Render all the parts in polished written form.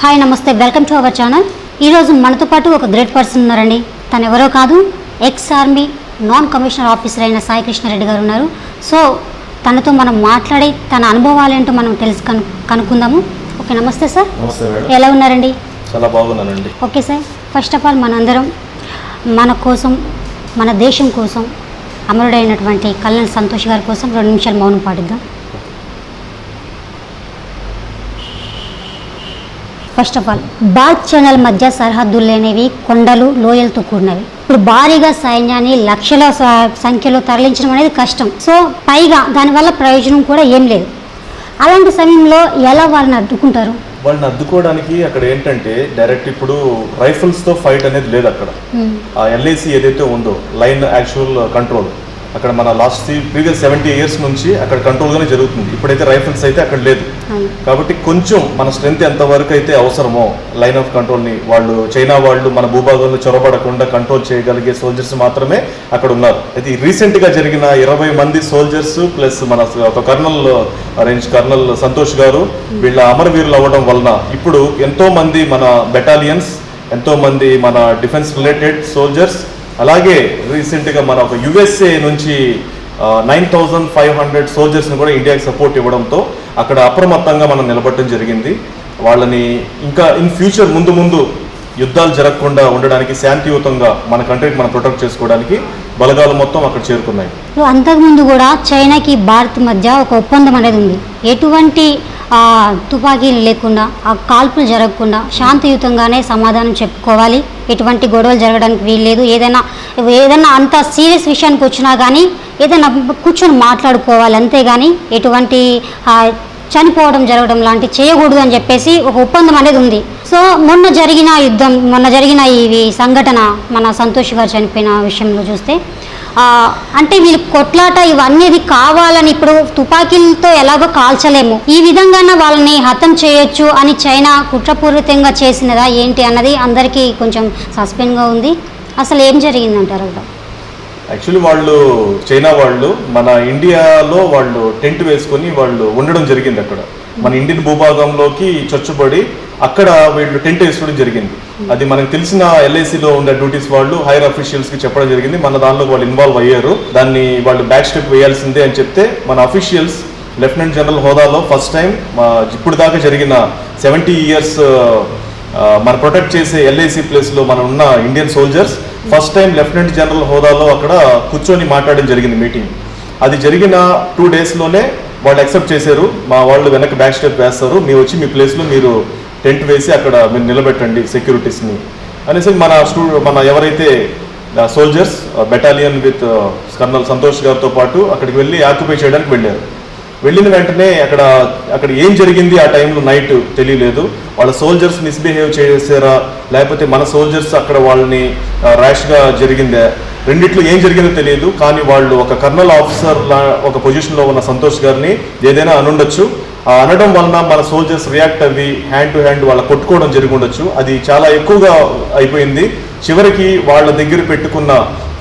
Hi నమస్తే, welcome to our channel. ఈరోజు మనతో పాటు ఒక గ్రేట్ పర్సన్ ఉన్నారండి. తను ఎవరో కాదు, ex army non commissioner officer అయిన సాయి కృష్ణారెడ్డి గారు ఉన్నారు. సో తనతో మనం మాట్లాడి తన అనుభవాలు ఏంటో మనం కనుక్కుందాము. ఓకే, నమస్తే సార్. నమస్తే మేడం. ఎలా ఉన్నారండి? చాలా బాగున్నానండి. Okay sir, first of all మనందరం మన కోసం, మన దేశం కోసం అమరుడైనటువంటి కళ్యాణ్ సంతోష్ గారి కోసం 2 నిమిషాలు మౌనం పాటిద్దాం. ఫస్ట్ ఆఫ్ ఆల్, భారత్ చైనాల మధ్య సరిహద్దులు లేనివి, కొండలు లోయలతో కూడినవి. ఇప్పుడు భారీగా సైన్యాన్ని లక్షల సంఖ్యలో తరలించడం అనేది కష్టం. సో పైగా దానివల్ల ప్రయోజనం కూడా ఏం లేదు. అలాంటి సమయంలో ఎలా వాళ్ళని అడ్డుకుంటారు? వాళ్ళని అడ్డుకోవడానికి అక్కడ ఏంటంటే డైరెక్ట్ ఇప్పుడు రైఫిల్స్తో ఫైట్ అనేది లేదు అక్కడ. ఆ ఎల్ఐసి ఏదైతే ఉందో లైన్ యాక్చువల్ కంట్రోల్ అక్కడ మన ప్రీవియస్ 70 years నుంచి అక్కడ కంట్రోల్గానే జరుగుతుంది. ఇప్పుడైతే రైఫిల్స్ అయితే అక్కడ లేదు. కాబట్టి కొంచెం మన స్ట్రెంత్ ఎంతవరకు అయితే అవసరమో లైన్ ఆఫ్ కంట్రోల్ని చైనా వాళ్ళు మన భూభాగంలో చొరబడకుండా కంట్రోల్ చేయగలిగే సోల్జర్స్ మాత్రమే అక్కడ ఉన్నారు. అయితే రీసెంట్గా జరిగిన 20 మంది సోల్జర్స్ ప్లస్ మన ఒక రేంజ్ కర్నల్ సంతోష్ గారు వీళ్ళ అమరవీరులు అవ్వడం వలన ఇప్పుడు ఎంతో మంది మన బెటాలియన్స్, ఎంతో మంది మన డిఫెన్స్ రిలేటెడ్ సోల్జర్స్, అలాగే రీసెంట్గా మన ఒక యుఎస్ఏ నుంచి 9,500 సోల్జర్స్ని కూడా ఇండియాకి సపోర్ట్ ఇవ్వడంతో అక్కడ అప్రమత్తంగా మనం నిలబడటం జరిగింది. వాళ్ళని ఇంకా ఇన్ ఫ్యూచర్ ముందు యుద్ధాలు జరగకుండా ఉండడానికి, శాంతియుతంగా మన కంట్రీకి మనం ప్రొటెక్ట్ చేసుకోవడానికి బలగాలు మొత్తం అక్కడ చేరుకున్నాయి. అంతకుముందు కూడా చైనాకి భారత్ మధ్య ఒక ఒప్పందం అనేది ఉంది. ఎటువంటి తుపాకీలు లేకుండా, ఆ కాల్పులు జరగకుండా శాంతియుతంగానే సమాధానం చెప్పుకోవాలి. ఎటువంటి గొడవలు జరగడానికి వీల్లేదు. ఏదైనా అంత సీరియస్ విషయానికి వచ్చినా కానీ ఏదైనా కూర్చొని మాట్లాడుకోవాలి, అంతేగాని ఎటువంటి చనిపోవడం జరగడం లాంటివి చేయకూడదు అని చెప్పేసి ఒక ఒప్పందం అనేది ఉంది. సో మొన్న జరిగిన ఈ సంఘటన మన సంతోష్ గారు చనిపోయిన విషయంలో చూస్తే అంటే వీళ్ళు కొట్లాట ఇవన్నీ కావాలని, ఇప్పుడు తుపాకీలతో ఎలాగో కాల్చలేము, ఈ విధంగా వాళ్ళని హతం చేయొచ్చు అని చైనా కుట్రపూరితంగా చేసినదా ఏంటి అన్నది అందరికీ కొంచెం సస్పెన్స్గా ఉంది. అసలు ఏం జరిగిందంటారు? యాక్చువల్లీ చైనా వాళ్ళు మన ఇండియాలో టెంట్ వేసుకొని ఉండడం జరిగింది. అక్కడ మన ఇండియన్ భూభాగంలోకి చొచ్చుబడి అక్కడ వీళ్ళు టెంట్ వేసుకోవడం జరిగింది. అది మనకు తెలిసిన ఎల్ఐసిలో ఉండే డ్యూటీస్ హైర్ అఫీషియల్స్కి చెప్పడం జరిగింది. మన దానిలో వాళ్ళు ఇన్వాల్వ్ అయ్యారు. దాన్ని బ్యాక్ స్టెప్ వేయాల్సిందే అని చెప్తే మన అఫీషియల్స్ లెఫ్టినెంట్ జనరల్ హోదాలో ఫస్ట్ టైం ఇప్పుడు దాకా జరిగిన 70 years మన ప్రొటెక్ట్ చేసే ఎల్ఐసి ప్లేస్లో మనం ఉన్న Indian soldiers first time lieutenant general హోదాలో అక్కడ కూర్చొని మాట్లాడడం జరిగింది మీటింగ్. అది జరిగిన 2 daysలోనే వాళ్ళు యాక్సెప్ట్ చేశారు. మా వాళ్ళు వెనక్కి బ్యాక్ స్టెప్ వేస్తారు, మీరు వచ్చి మీ ప్లేస్లో మీరు టెంట్ వేసి అక్కడ మీరు నిలబెట్టండి సెక్యూరిటీస్ని అనేసి మన ఎవరైతే soldiers battalion with colonel Santosh గారితో పాటు అక్కడికి వెళ్ళి ఆక్యుపై చేయడానికి వెళ్ళారు. వెళ్ళిన వెంటనే అక్కడ ఏం జరిగింది ఆ టైంలో నైట్ తెలియలేదు. వాళ్ళ సోల్జర్స్ మిస్బిహేవ్ చేసారా, లేకపోతే మన సోల్జర్స్ అక్కడ వాళ్ళని ర్యాష్గా జరిగిందా, రెండిట్లో ఏం జరిగిందో తెలియదు. కానీ వాళ్ళు ఒక కర్నల్ ఆఫీసర్ ఒక పొజిషన్లో ఉన్న సంతోష్ గారిని ఏదైనా అనుండొచ్చు. ఆ అనడం వలన మన సోల్జర్స్ రియాక్ట్ అవ్వి హ్యాండ్ టు హ్యాండ్ వాళ్ళ కొట్టుకోవడం జరిగి ఉండొచ్చు. అది చాలా ఎక్కువగా అయిపోయింది. చివరికి వాళ్ళ దగ్గర పెట్టుకున్న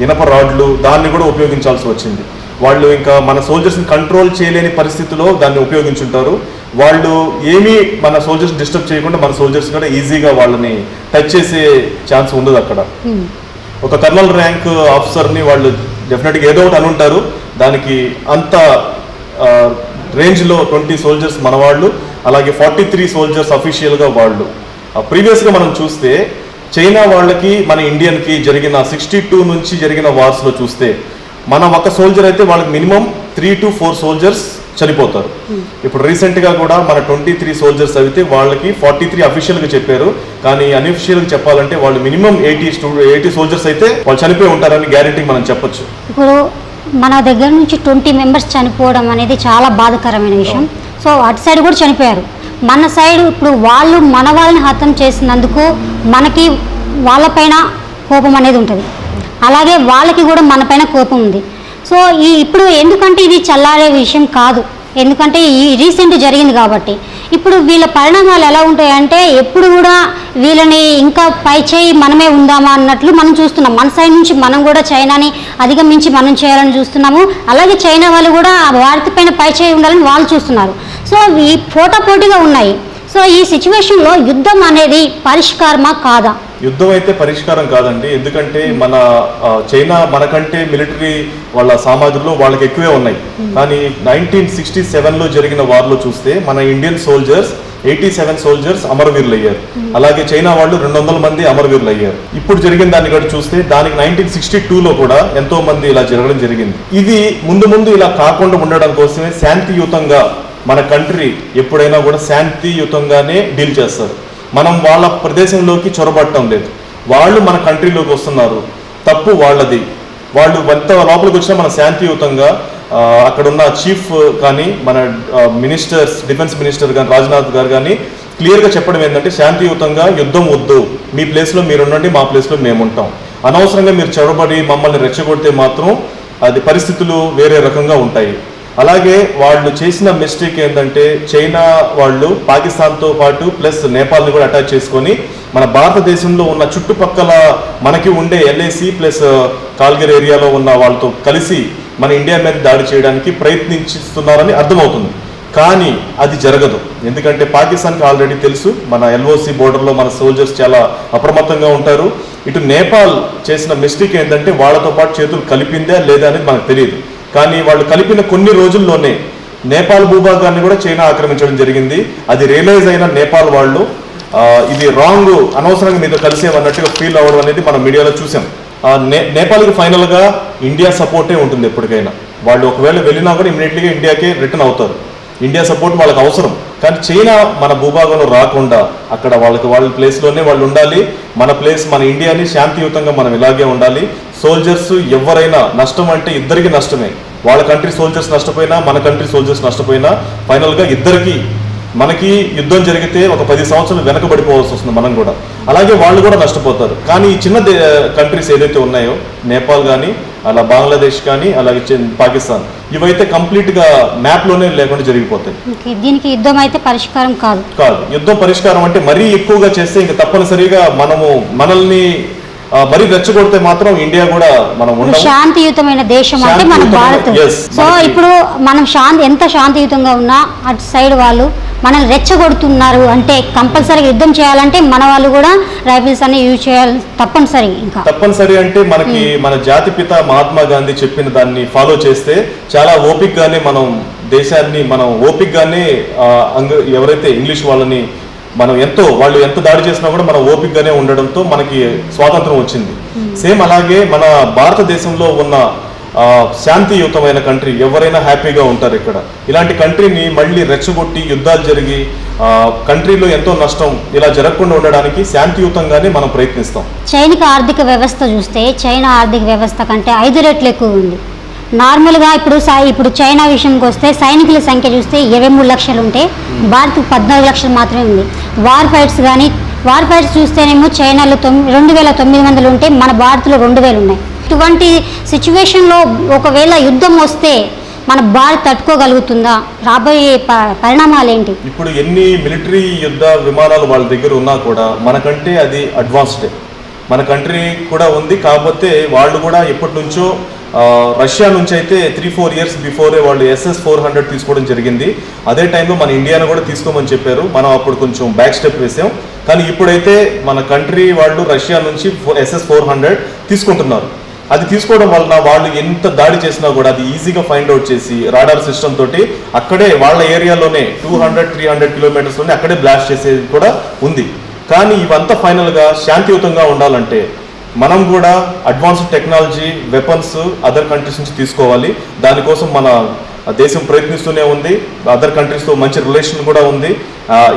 ఇనప రాడ్లు దాన్ని కూడా ఉపయోగించాల్సి వచ్చింది. వాళ్ళు ఇంకా మన సోల్జర్స్ని కంట్రోల్ చేయలేని పరిస్థితిలో దాన్ని ఉపయోగించుంటారు. వాళ్ళు ఏమీ మన సోల్జర్స్ డిస్టర్బ్ చేయకుండా మన సోల్జర్స్ కూడా ఈజీగా వాళ్ళని టచ్ చేసే ఛాన్స్ ఉండదు. అక్కడ ఒక కర్నల్ ర్యాంక్ ఆఫీసర్ని వాళ్ళు డెఫినెట్గా ఏదో ఒకటి అనుంటారు. దానికి అంత రేంజ్లో 20 సోల్జర్స్ మన వాళ్ళు, అలాగే 43 సోల్జర్స్ అఫీషియల్గా వాళ్ళు. ప్రీవియస్గా మనం చూస్తే చైనా వాళ్ళకి మన ఇండియన్కి జరిగిన 62 నుంచి జరిగిన వార్స్లో చూస్తే మన ఒక సోల్జర్ అయితే వాళ్ళకి మినిమం 3 to 4 సోల్జర్స్ చనిపోతారు. ఇప్పుడు రీసెంట్గా కూడా మన 23 సోల్జర్స్ అయితే వాళ్ళకి 43 అఫీషియల్గా చెప్పారు. కానీ అన్అఫీషియల్గా చెప్పాలంటే వాళ్ళు మినిమం 80 సోల్జర్స్ అయితే వాళ్ళు చనిపోయి ఉంటారని గ్యారెంటీ మనం చెప్పొచ్చు. ఇప్పుడు మన దగ్గర నుంచి 20 members చనిపోవడం అనేది చాలా బాధాకరమైన విషయం. సో అటు సైడ్ కూడా చనిపోయారు. మన సైడ్ ఇప్పుడు మన వాళ్ళని హతం చేసినందుకు మనకి వాళ్ళపైన కోపం అనేది ఉంటుంది, అలాగే వాళ్ళకి కూడా మనపైన కోపం ఉంది. సో ఇప్పుడు ఎందుకంటే ఇది చల్లారే విషయం కాదు, ఎందుకంటే ఈ రీసెంట్ జరిగింది కాబట్టి. ఇప్పుడు వీళ్ళ పరిణామాలు ఎలా ఉంటాయంటే ఎప్పుడు కూడా వీళ్ళని ఇంకా పై చేయి మనమే ఉందామా అన్నట్లు మనం చూస్తున్నాం. మన సైడ్ నుంచి మనం కూడా చైనాని అధిగమించి మనం చేయాలని చూస్తున్నాము. అలాగే చైనా వాళ్ళు కూడా భారత్ పైన పై చేయి ఉండాలని వాళ్ళు చూస్తున్నారు. సో ఈ పోటాపోటీగా ఉన్నాయి. సో ఈ సిచ్యువేషన్లో యుద్ధం అనేది పరిష్కారమా కాదా? యుద్ధం అయితే పరిష్కారం కాదండి. ఎందుకంటే మన చైనా మనకంటే మిలిటరీ వాళ్ళ సామాగ్రిలో వాళ్ళకి ఎక్కువే ఉన్నాయి. కానీ 1967లో జరిగిన వార్లో చూస్తే మన ఇండియన్ సోల్జర్స్ 87 సోల్జర్స్ అమరవీరులు అయ్యారు. అలాగే చైనా వాళ్ళు 200 మంది అమరవీరులు అయ్యారు. ఇప్పుడు జరిగిన దాన్ని కూడా చూస్తే దానికి 1962లో కూడా ఎంతో మంది ఇలా జరగడం జరిగింది. ఇది ముందు ఇలా కాకుండా ఉండడం కోసమే శాంతియుతంగా మన కంట్రీ ఎప్పుడైనా కూడా శాంతియుతంగానే డీల్ చేస్తారు. మనం వాళ్ళ ప్రదేశంలోకి చొరబడటం లేదు. వాళ్ళు మన కంట్రీలోకి వస్తున్నారు, తప్పు వాళ్ళది. వాళ్ళు ఎంత లోపలికి వచ్చినా మన శాంతియుతంగా అక్కడున్న చీఫ్ కానీ మన మినిస్టర్స్, డిఫెన్స్ మినిస్టర్ కానీ రాజ్నాథ్ గారు కానీ క్లియర్గా చెప్పడం ఏంటంటే శాంతియుతంగా యుద్ధం వద్దు, మీ ప్లేస్లో మీరు ఉండండి, మా ప్లేస్లో మేము ఉంటాం. అనవసరంగా మీరు చొరబడి మమ్మల్ని రెచ్చగొడితే మాత్రం అది పరిస్థితులు వేరే రకంగా ఉంటాయి. అలాగే వాళ్ళు చేసిన మిస్టేక్ ఏంటంటే చైనా వాళ్ళు పాకిస్తాన్తో పాటు ప్లస్ నేపాల్ని కూడా అటాచ్ చేసుకొని మన భారతదేశంలో ఉన్న చుట్టుపక్కల మనకి ఉండే LAC ప్లస్ కాల్గిర్ ఏరియాలో ఉన్న వాళ్ళతో కలిసి మన ఇండియా మీద దాడి చేయడానికి ప్రయత్నిస్తున్నారని అర్థమవుతుంది. కానీ అది జరగదు. ఎందుకంటే పాకిస్తాన్కి ఆల్రెడీ తెలుసు మన LOC బోర్డర్లో మన సోల్జర్స్ చాలా అప్రమత్తంగా ఉంటారు. ఇటు నేపాల్ చేసిన మిస్టేక్ ఏంటంటే వాళ్ళతో పాటు చేతులు కలిపిందా లేదా అనేది మనకు తెలియదు. కానీ వాళ్ళు కలిపిన కొన్ని రోజుల్లోనే నేపాల్ భూభాగాన్ని కూడా చైనా ఆక్రమించడం జరిగింది. అది రియలైజ్ అయిన నేపాల్ వాళ్ళు ఇది రాంగ్, అనవసరంగా మీతో కలిసేమన్నట్టుగా ఫీల్ అవ్వడం అనేది మనం మీడియాలో చూసాం. నేపాల్కి ఫైనల్గా ఇండియా సపోర్టే ఉంటుంది ఎప్పటికైనా. వాళ్ళు ఒకవేళ వెళ్ళినా కూడా ఇమీడియట్లీగా ఇండియాకే రిటర్న్ అవుతారు. ఇండియా సపోర్ట్ వాళ్ళకి అవసరం. కానీ చైనా మన భూభాగంలో రాకుండా అక్కడ వాళ్ళ ప్లేస్లోనే వాళ్ళు ఉండాలి. మన ప్లేస్ మన ఇండియాని శాంతియుతంగా మనం ఇలాగే ఉండాలి. సోల్జర్స్ ఎవరైనా నష్టం అంటే ఇద్దరికి నష్టమే. వాళ్ళ కంట్రీ సోల్జర్స్ నష్టపోయినా మన కంట్రీ సోల్జర్స్ నష్టపోయినా ఫైనల్గా ఇద్దరికి మనకి యుద్ధం జరిగితే ఒక 10 సంవత్సరాలు వెనకబడిపోవాల్సి వస్తుంది మనం కూడా. అలాగే వాళ్ళు కూడా నష్టపోతారు. కానీ ఈ చిన్న కంట్రీస్ ఏదైతే ఉన్నాయో నేపాల్ కానీ అలా బంగ్లాదేశ్ కానీ అలాగే పాకిస్తాన్ ఇవైతే కంప్లీట్గా మ్యాప్లోనే లేకుండా జరిగిపోతాయి. దీనికి యుద్ధం అయితే పరిష్కారం కాదు. యుద్ధం పరిష్కారం అంటే మరీ ఎక్కువగా చేస్తే ఇంకా తప్పనిసరిగా మనల్ని మరీ రెచ్చగొడితే మాత్రం ఇండియా కూడా మనం శాంతియుతమైన దేశం అంటే మన భారత్. సో ఇప్పుడు మనం ఎంత శాంతియుతంగా ఉన్నా అటు సైడ్ వాళ్ళు మనల్ని రెచ్చగొడుతున్నారు అంటే కంపల్సరీగా యుద్ధం చేయాలంటే మన వాళ్ళు కూడా రైఫిల్స్ అన్ని యూజ్ చేయాలి తప్పనిసరి. అంటే మనకి మన జాతిపిత మహాత్మా గాంధీ చెప్పిన దాన్ని ఫాలో చేస్తే చాలా ఓపిక్గానే మనం దేశాన్ని ఓపిక్గానే ఎవరైతే ఇంగ్లీష్ వాళ్ళని వాళ్ళు ఎంత దాడి చేసినా కూడా మనం ఓపికగానే ఉండడంతో మనకి స్వాతంత్రం వచ్చింది. సేమ్ అలాగే మన భారతదేశంలో ఉన్న శాంతియుతమైన కంట్రీ ఎవరైనా హ్యాపీగా ఉంటారు. ఇక్కడ ఇలాంటి కంట్రీని మళ్ళీ రెచ్చగొట్టి యుద్ధాలు జరిగి కంట్రీలో ఎంతో నష్టం ఇలా జరగకుండా ఉండడానికి శాంతియుతంగానే మనం ప్రయత్నిస్తాం. చైనా ఆర్థిక వ్యవస్థ చూస్తే చైనా ఆర్థిక వ్యవస్థ కంటే 5 రెట్లు ఎక్కువ ఉంది. నార్మల్గా ఇప్పుడు చైనా విషయంకి వస్తే సైనికుల సంఖ్య చూస్తే 23 లక్షలు ఉంటే భారత్కు 14 లక్షలు మాత్రమే ఉంది. వార్ ఫైట్స్ చూస్తేనేమో చైనాలో 2900 ఉంటే మన భారత్లో 2000 ఉన్నాయి. ఇటువంటి సిచ్యువేషన్లో ఒకవేళ యుద్ధం వస్తే మన భారత్ తట్టుకోగలుగుతుందా? రాబోయే పరిణామాలు ఏంటి? ఇప్పుడు ఎన్ని మిలిటరీ యుద్ధ విమానాలు వాళ్ళ దగ్గర ఉన్నా కూడా మనకంటే అది అడ్వాన్స్డే. మన కంట్రీ కూడా ఉంది. కాకపోతే వాళ్ళు కూడా ఎప్పటి నుంచో రష్యా నుంచి అయితే 3-4 ఇయర్స్ బిఫోరే వాళ్ళు SS-400 తీసుకోవడం జరిగింది. అదే టైంలో మన ఇండియాను కూడా తీసుకోమని చెప్పారు. మనం అప్పుడు కొంచెం బ్యాక్ స్టెప్ వేసాం. కానీ ఇప్పుడైతే మన కంట్రీ వాళ్ళు రష్యా నుంచి SS-400 తీసుకుంటున్నారు. అది తీసుకోవడం వలన వాళ్ళు ఎంత దాడి చేసినా కూడా అది ఈజీగా ఫైండ్ అవుట్ చేసి రాడార్ సిస్టమ్ తోటి అక్కడే వాళ్ళ ఏరియాలోనే 200-300 కిలోమీటర్స్లోనే అక్కడే బ్లాస్ట్ చేసేది కూడా ఉంది. కానీ ఇవంతా ఫైనల్గా శాంతియుతంగా ఉండాలంటే మనం కూడా advanced technology weapons other countries నుంచి తీసుకోవాలి. దానికోసం మన దేశం ప్రయత్నిస్తూనే ఉంది. అదర్ కంట్రీస్తో మంచి రిలేషన్ కూడా ఉంది.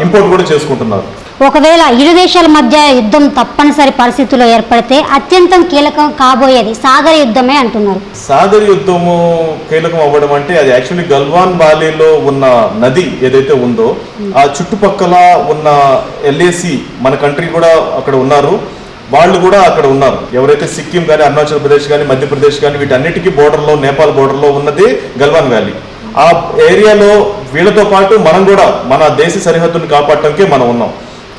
ఇంపోర్ట్ కూడా చేసుకుంటున్నారు. ఒకవేళ ఇరు దేశాల మధ్య యుద్ధం తప్పనిసరి పరిస్థితుల్లో ఏర్పడితే అత్యంతం కీలకం కాబోయేది సాగర్ యుద్ధమే అంటున్నారు. సాగర్ యుద్ధము కీలకం అవ్వడం అంటే అది యాక్చువల్లీ గల్వాన్ వ్యాలీలో ఉన్న నది ఏదైతే ఉందో ఆ చుట్టుపక్కల ఉన్న LAC మన కంట్రీ కూడా అక్కడ ఉన్నారు. వాళ్ళు కూడా అక్కడ ఉన్నారు. ఎవరైతే సిక్కిం కానీ అరుణాచల్ ప్రదేశ్ కానీ మధ్యప్రదేశ్ కానీ వీటన్నిటికీ బోర్డర్లో నేపాల్ బోర్డర్లో ఉన్నది గల్వాన్ వ్యాలీ. ఆ ఏరియాలో వీళ్ళతో పాటు మనం కూడా మన దేశ సరిహద్దును కాపాడటానికే మనం ఉన్నాం.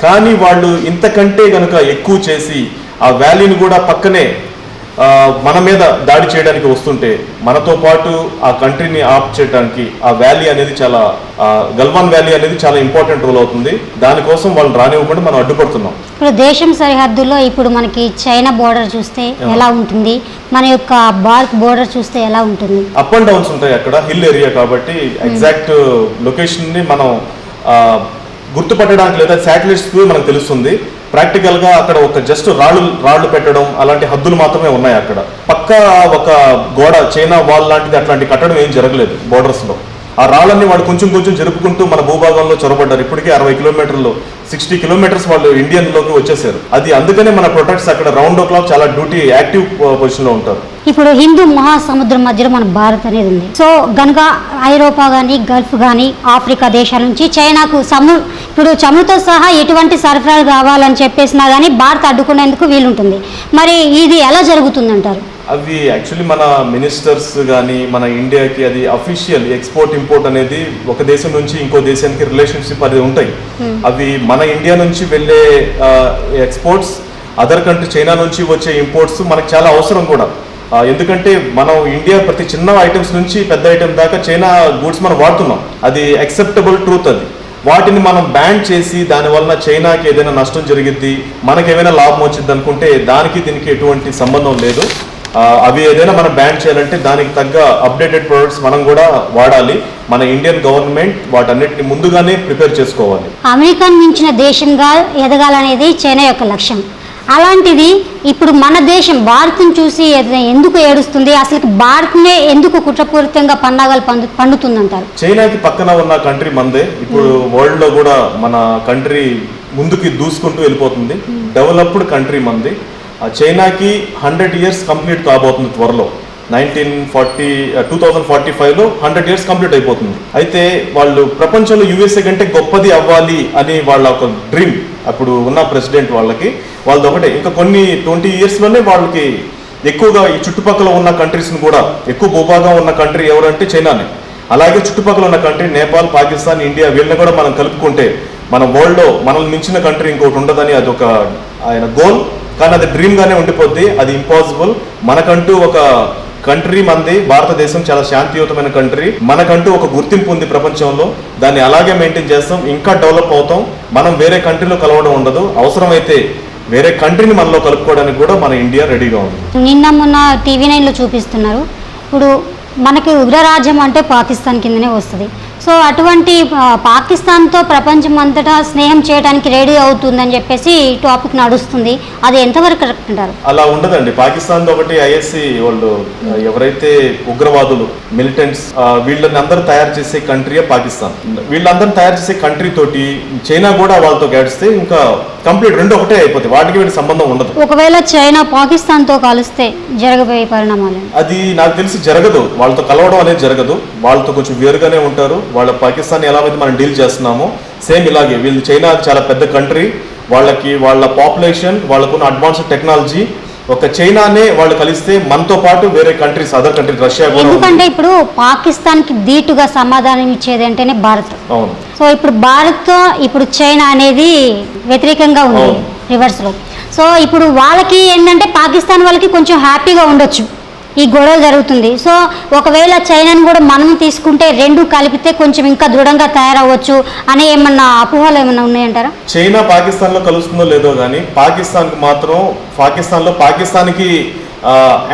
కానీ వాళ్ళు ఇంతకంటే కనుక ఎక్కువ చేసి ఆ వ్యాలీని కూడా పక్కనే మన మీద దాడి చేయడానికి వస్తుంటే మనతో పాటు ఆ కంట్రీని ఆప్ చేయడానికి ఆ వ్యాలీ అనేది చాలా గల్వాన్ వ్యాలీ అనేది చాలా ఇంపార్టెంట్ రోల్ అవుతుంది. దానికోసం వాళ్ళని రానివ్వకుండా మనం అడ్డుపడుతున్నాం. ఇప్పుడు దేశం సరిహద్దుల్లో ఇప్పుడు మనకి చైనా బోర్డర్ చూస్తే ఎలా ఉంటుంది, మన యొక్క భారత్ బోర్డర్ చూస్తే ఎలా ఉంటుంది? అప్ అండ్ డౌన్స్ ఉంటాయి. అక్కడ హిల్ ఏరియా కాబట్టి ఎగ్జాక్ట్ లొకేషన్ ని మనం గుర్తుపట్టడానికి లేదా శాటిలైట్స్ మనకు తెలుస్తుంది. ప్రాక్టికల్ గా అక్కడ ఒక జస్ట్ రాళ్ళు పెట్టడం అలాంటి హద్దులు మాత్రమే ఉన్నాయి. అక్కడ పక్క ఒక గోడ చైనా వాల్ లాంటిది అట్లాంటి కట్టడం ఏం జరగలేదు బోర్డర్స్ లో. ఆ రాళ్ళని వాళ్ళు కొంచెం కొంచెం జరుపుకుంటూ మన భూభాగంలో చొరబడ్డారు. ఇప్పటికీ 60 కిలోమీటర్లు 60 కిలోమీటర్స్ వాళ్ళు ఇండియన్ లోకి వచ్చేసారు. అది అందుకనే మన ప్రొటెక్ట్స్ అక్కడ రౌండ్ ద క్లాక్ చాలా డ్యూటీ యాక్టివ్ పొజిషన్ లో ఉంటారు. ఇప్పుడు హిందూ మహాసముద్రం మధ్యలో మన భారత్ అనేది ఉంది. సో కనుక ఐరోపా కానీ గల్ఫ్ కానీ ఆఫ్రికా దేశాల నుంచి చైనాకు ఇప్పుడు చమురుతో సహా ఎటువంటి సరఫరాలు కావాలని చెప్పేసినా కానీ భారత్ అడ్డుకునేందుకు వీలుంటుంది. మరి ఇది ఎలా జరుగుతుందంటారు? అవి యాక్చువల్లీ మన మినిస్టర్స్ కానీ మన ఇండియాకి అది అఫీషియల్ ఎక్స్పోర్ట్ ఇంపోర్ట్ అనేది ఒక దేశం నుంచి ఇంకో దేశానికి రిలేషన్షిప్ అది ఉంటాయి. అవి మన ఇండియా నుంచి వెళ్ళే ఎక్స్పోర్ట్స్, అదర్ కంట్రీ చైనా నుంచి వచ్చే ఇంపోర్ట్స్ మనకు చాలా అవసరం కూడా. ఎందుకంటే మనం ఇండియా ప్రతి చిన్న ఐటమ్స్ నుంచి పెద్ద ఐటమ్ దాకా చైనా గూడ్స్ మనం వాడుతున్నాం. అది యాక్సెప్టబుల్ ట్రూత్. అది వాటిని మనం బ్యాన్ చేసి దానివల్ల చైనాకి ఏదైనా నష్టం జరిగిద్ది, మనకేమైనా లాభం వచ్చింది అనుకుంటే దానికి దీనికి ఎటువంటి సంబంధం లేదు. అవి ఏదైనా మనం బ్యాన్ చేయాలంటే దానికి తగ్గ అప్డేటెడ్ ప్రొడక్ట్స్ మనం కూడా వాడాలి. మన ఇండియన్ గవర్నమెంట్ వాటన్నిటిని ముందుగానే ప్రిపేర్ చేసుకోవాలి. అమెరికాను మించిన దేశంగా ఎదగాలనేది చైనా యొక్క లక్ష్యం. అలాంటిది ఇప్పుడు మన దేశం భారత్ను చూసి ఎందుకు ఏడుస్తుంది? అసలు భారత్నే ఎందుకు కుట్రపూరితంగా పన్నాగాలు పండుతుందంటారు? చైనాకి పక్కన ఉన్న కంట్రీ మందే. ఇప్పుడు వరల్డ్ లో కూడా మన కంట్రీ ముందుకి దూసుకుంటూ వెళ్ళిపోతుంది. డెవలప్డ్ కంట్రీ మంది. చైనాకి 100 years కంప్లీట్ కాబోతుంది త్వరలో. 2045లో 100 years కంప్లీట్ అయిపోతుంది. అయితే వాళ్ళు ప్రపంచంలో యుఎస్ఏ కంటే గొప్పది అవ్వాలి అని వాళ్ళ ఒక డ్రీమ్. అప్పుడు ఉన్న ప్రెసిడెంట్ వాళ్ళది ఒకటే. ఇంకా కొన్ని 20 yearsలోనే వాళ్ళకి ఎక్కువగా ఈ చుట్టుపక్కల ఉన్న కంట్రీస్ని కూడా ఎక్కువ భూభాగం ఉన్న కంట్రీ ఎవరంటే చైనానే. అలాగే చుట్టుపక్కల ఉన్న కంట్రీ నేపాల్, పాకిస్తాన్, ఇండియా వీళ్ళని కూడా మనం కలుపుకుంటే మన వరల్డ్లో మనల్ని మించిన కంట్రీ ఇంకోటి ఉండదని అది ఒక ఆయన గోల్. కానీ అది డ్రీమ్ గానే ఉండిపోద్ది. అది ఇంపాసిబుల్. మనకంటూ ఒక కంట్రీ మంది భారతదేశం చాలా శాంతియుతమైన కంట్రీ. మనకంటూ ఒక గుర్తింపు ఉంది ప్రపంచంలో. దాన్ని అలాగే మెయింటైన్ చేస్తాం. ఇంకా డెవలప్ అవుతాం. మనం వేరే కంట్రీలో కలవడం ఉండదు. అవసరమైతే వేరే కంట్రీని మనలో కలుపుకోవడానికి కూడా మన ఇండియా రెడీగా ఉంది. నిన్న మొన్న TV9లో చూపిస్తున్నారు. ఇప్పుడు మనకి ఉగ్రరాజ్యం అంటే పాకిస్తాన్ కిందనే వస్తుంది. సో అటువంటి పాకిస్తాన్తో ప్రపంచం అంతటా స్నేహం చేయడానికి రెడీ అవుతుందని చెప్పేసి టాపిక్ నడుస్తుంది. అది ఎంతవరకు కరెక్ట్ అంటారు? అలా ఉండదండి. పాకిస్తాన్ ఒకటి ఐఎస్సి వాళ్ళు ఎవరైతే ఉగ్రవాదులు మిలిటెంట్స్ వీళ్ళని అందరూ తయారు చేసే కంట్రీయే పాకిస్తాన్. వీళ్ళందరూ తయారు చేసే కంట్రీ తోటి చైనా కూడా వాళ్ళతో గడిస్తే ఇంకా కంప్లీట్ రెండు ఒకటే అయిపోతాయి. వాటికి వీటి సంబంధం ఉండదు. ఒకవేళ చైనా పాకిస్తాన్తో కలిస్తే జరగబోయే పరిణామాలు అది నాకు తెలిసి జరగదు. వాళ్ళతో కలవడం అనేది జరగదు. వాళ్ళతో కొంచెం వేరుగానే ఉంటారు. వాళ్ళ పాకిస్తాన్ ఎలా అయితే మనం డీల్ చేస్తున్నామో సేమ్ ఇలాగే వీళ్ళు. చైనా చాలా పెద్ద కంట్రీ. వాళ్ళకి వాళ్ళ పాపులేషన్, వాళ్ళకున్న అడ్వాన్స్డ్ టెక్నాలజీ, ఒక చైనానే వాళ్ళు కలిస్తే మనతో పాటు వేరే కంట్రీస్, అదర్ కంట్రీస్, రష్యా కూడా. ఎందుకంటే ఇప్పుడు పాకిస్తాన్కి ధీటుగా సమాధానం ఇచ్చేది అంటేనే భారత్. అవును. సో ఇప్పుడు భారత్ ఇప్పుడు చైనా అనేది వ్యతిరేకంగా ఉంది రివర్స్లో. సో ఇప్పుడు వాళ్ళకి ఏంటంటే పాకిస్తాన్ వాళ్ళకి కొంచెం హ్యాపీగా ఉండొచ్చు ఈ గొడవ జరుగుతుంది. సో ఒకవేళ చైనాను కూడా మనం తీసుకుంటే రెండు కలిపితే కొంచెం ఇంకా దృఢంగా తయారవ్వచ్చు అనే ఏమన్నా అపోహలు ఏమన్నా ఉన్నాయంటారా? చైనా పాకిస్తాన్లో కలుస్తుందో లేదో కానీ పాకిస్తాన్కి మాత్రం పాకిస్తాన్కి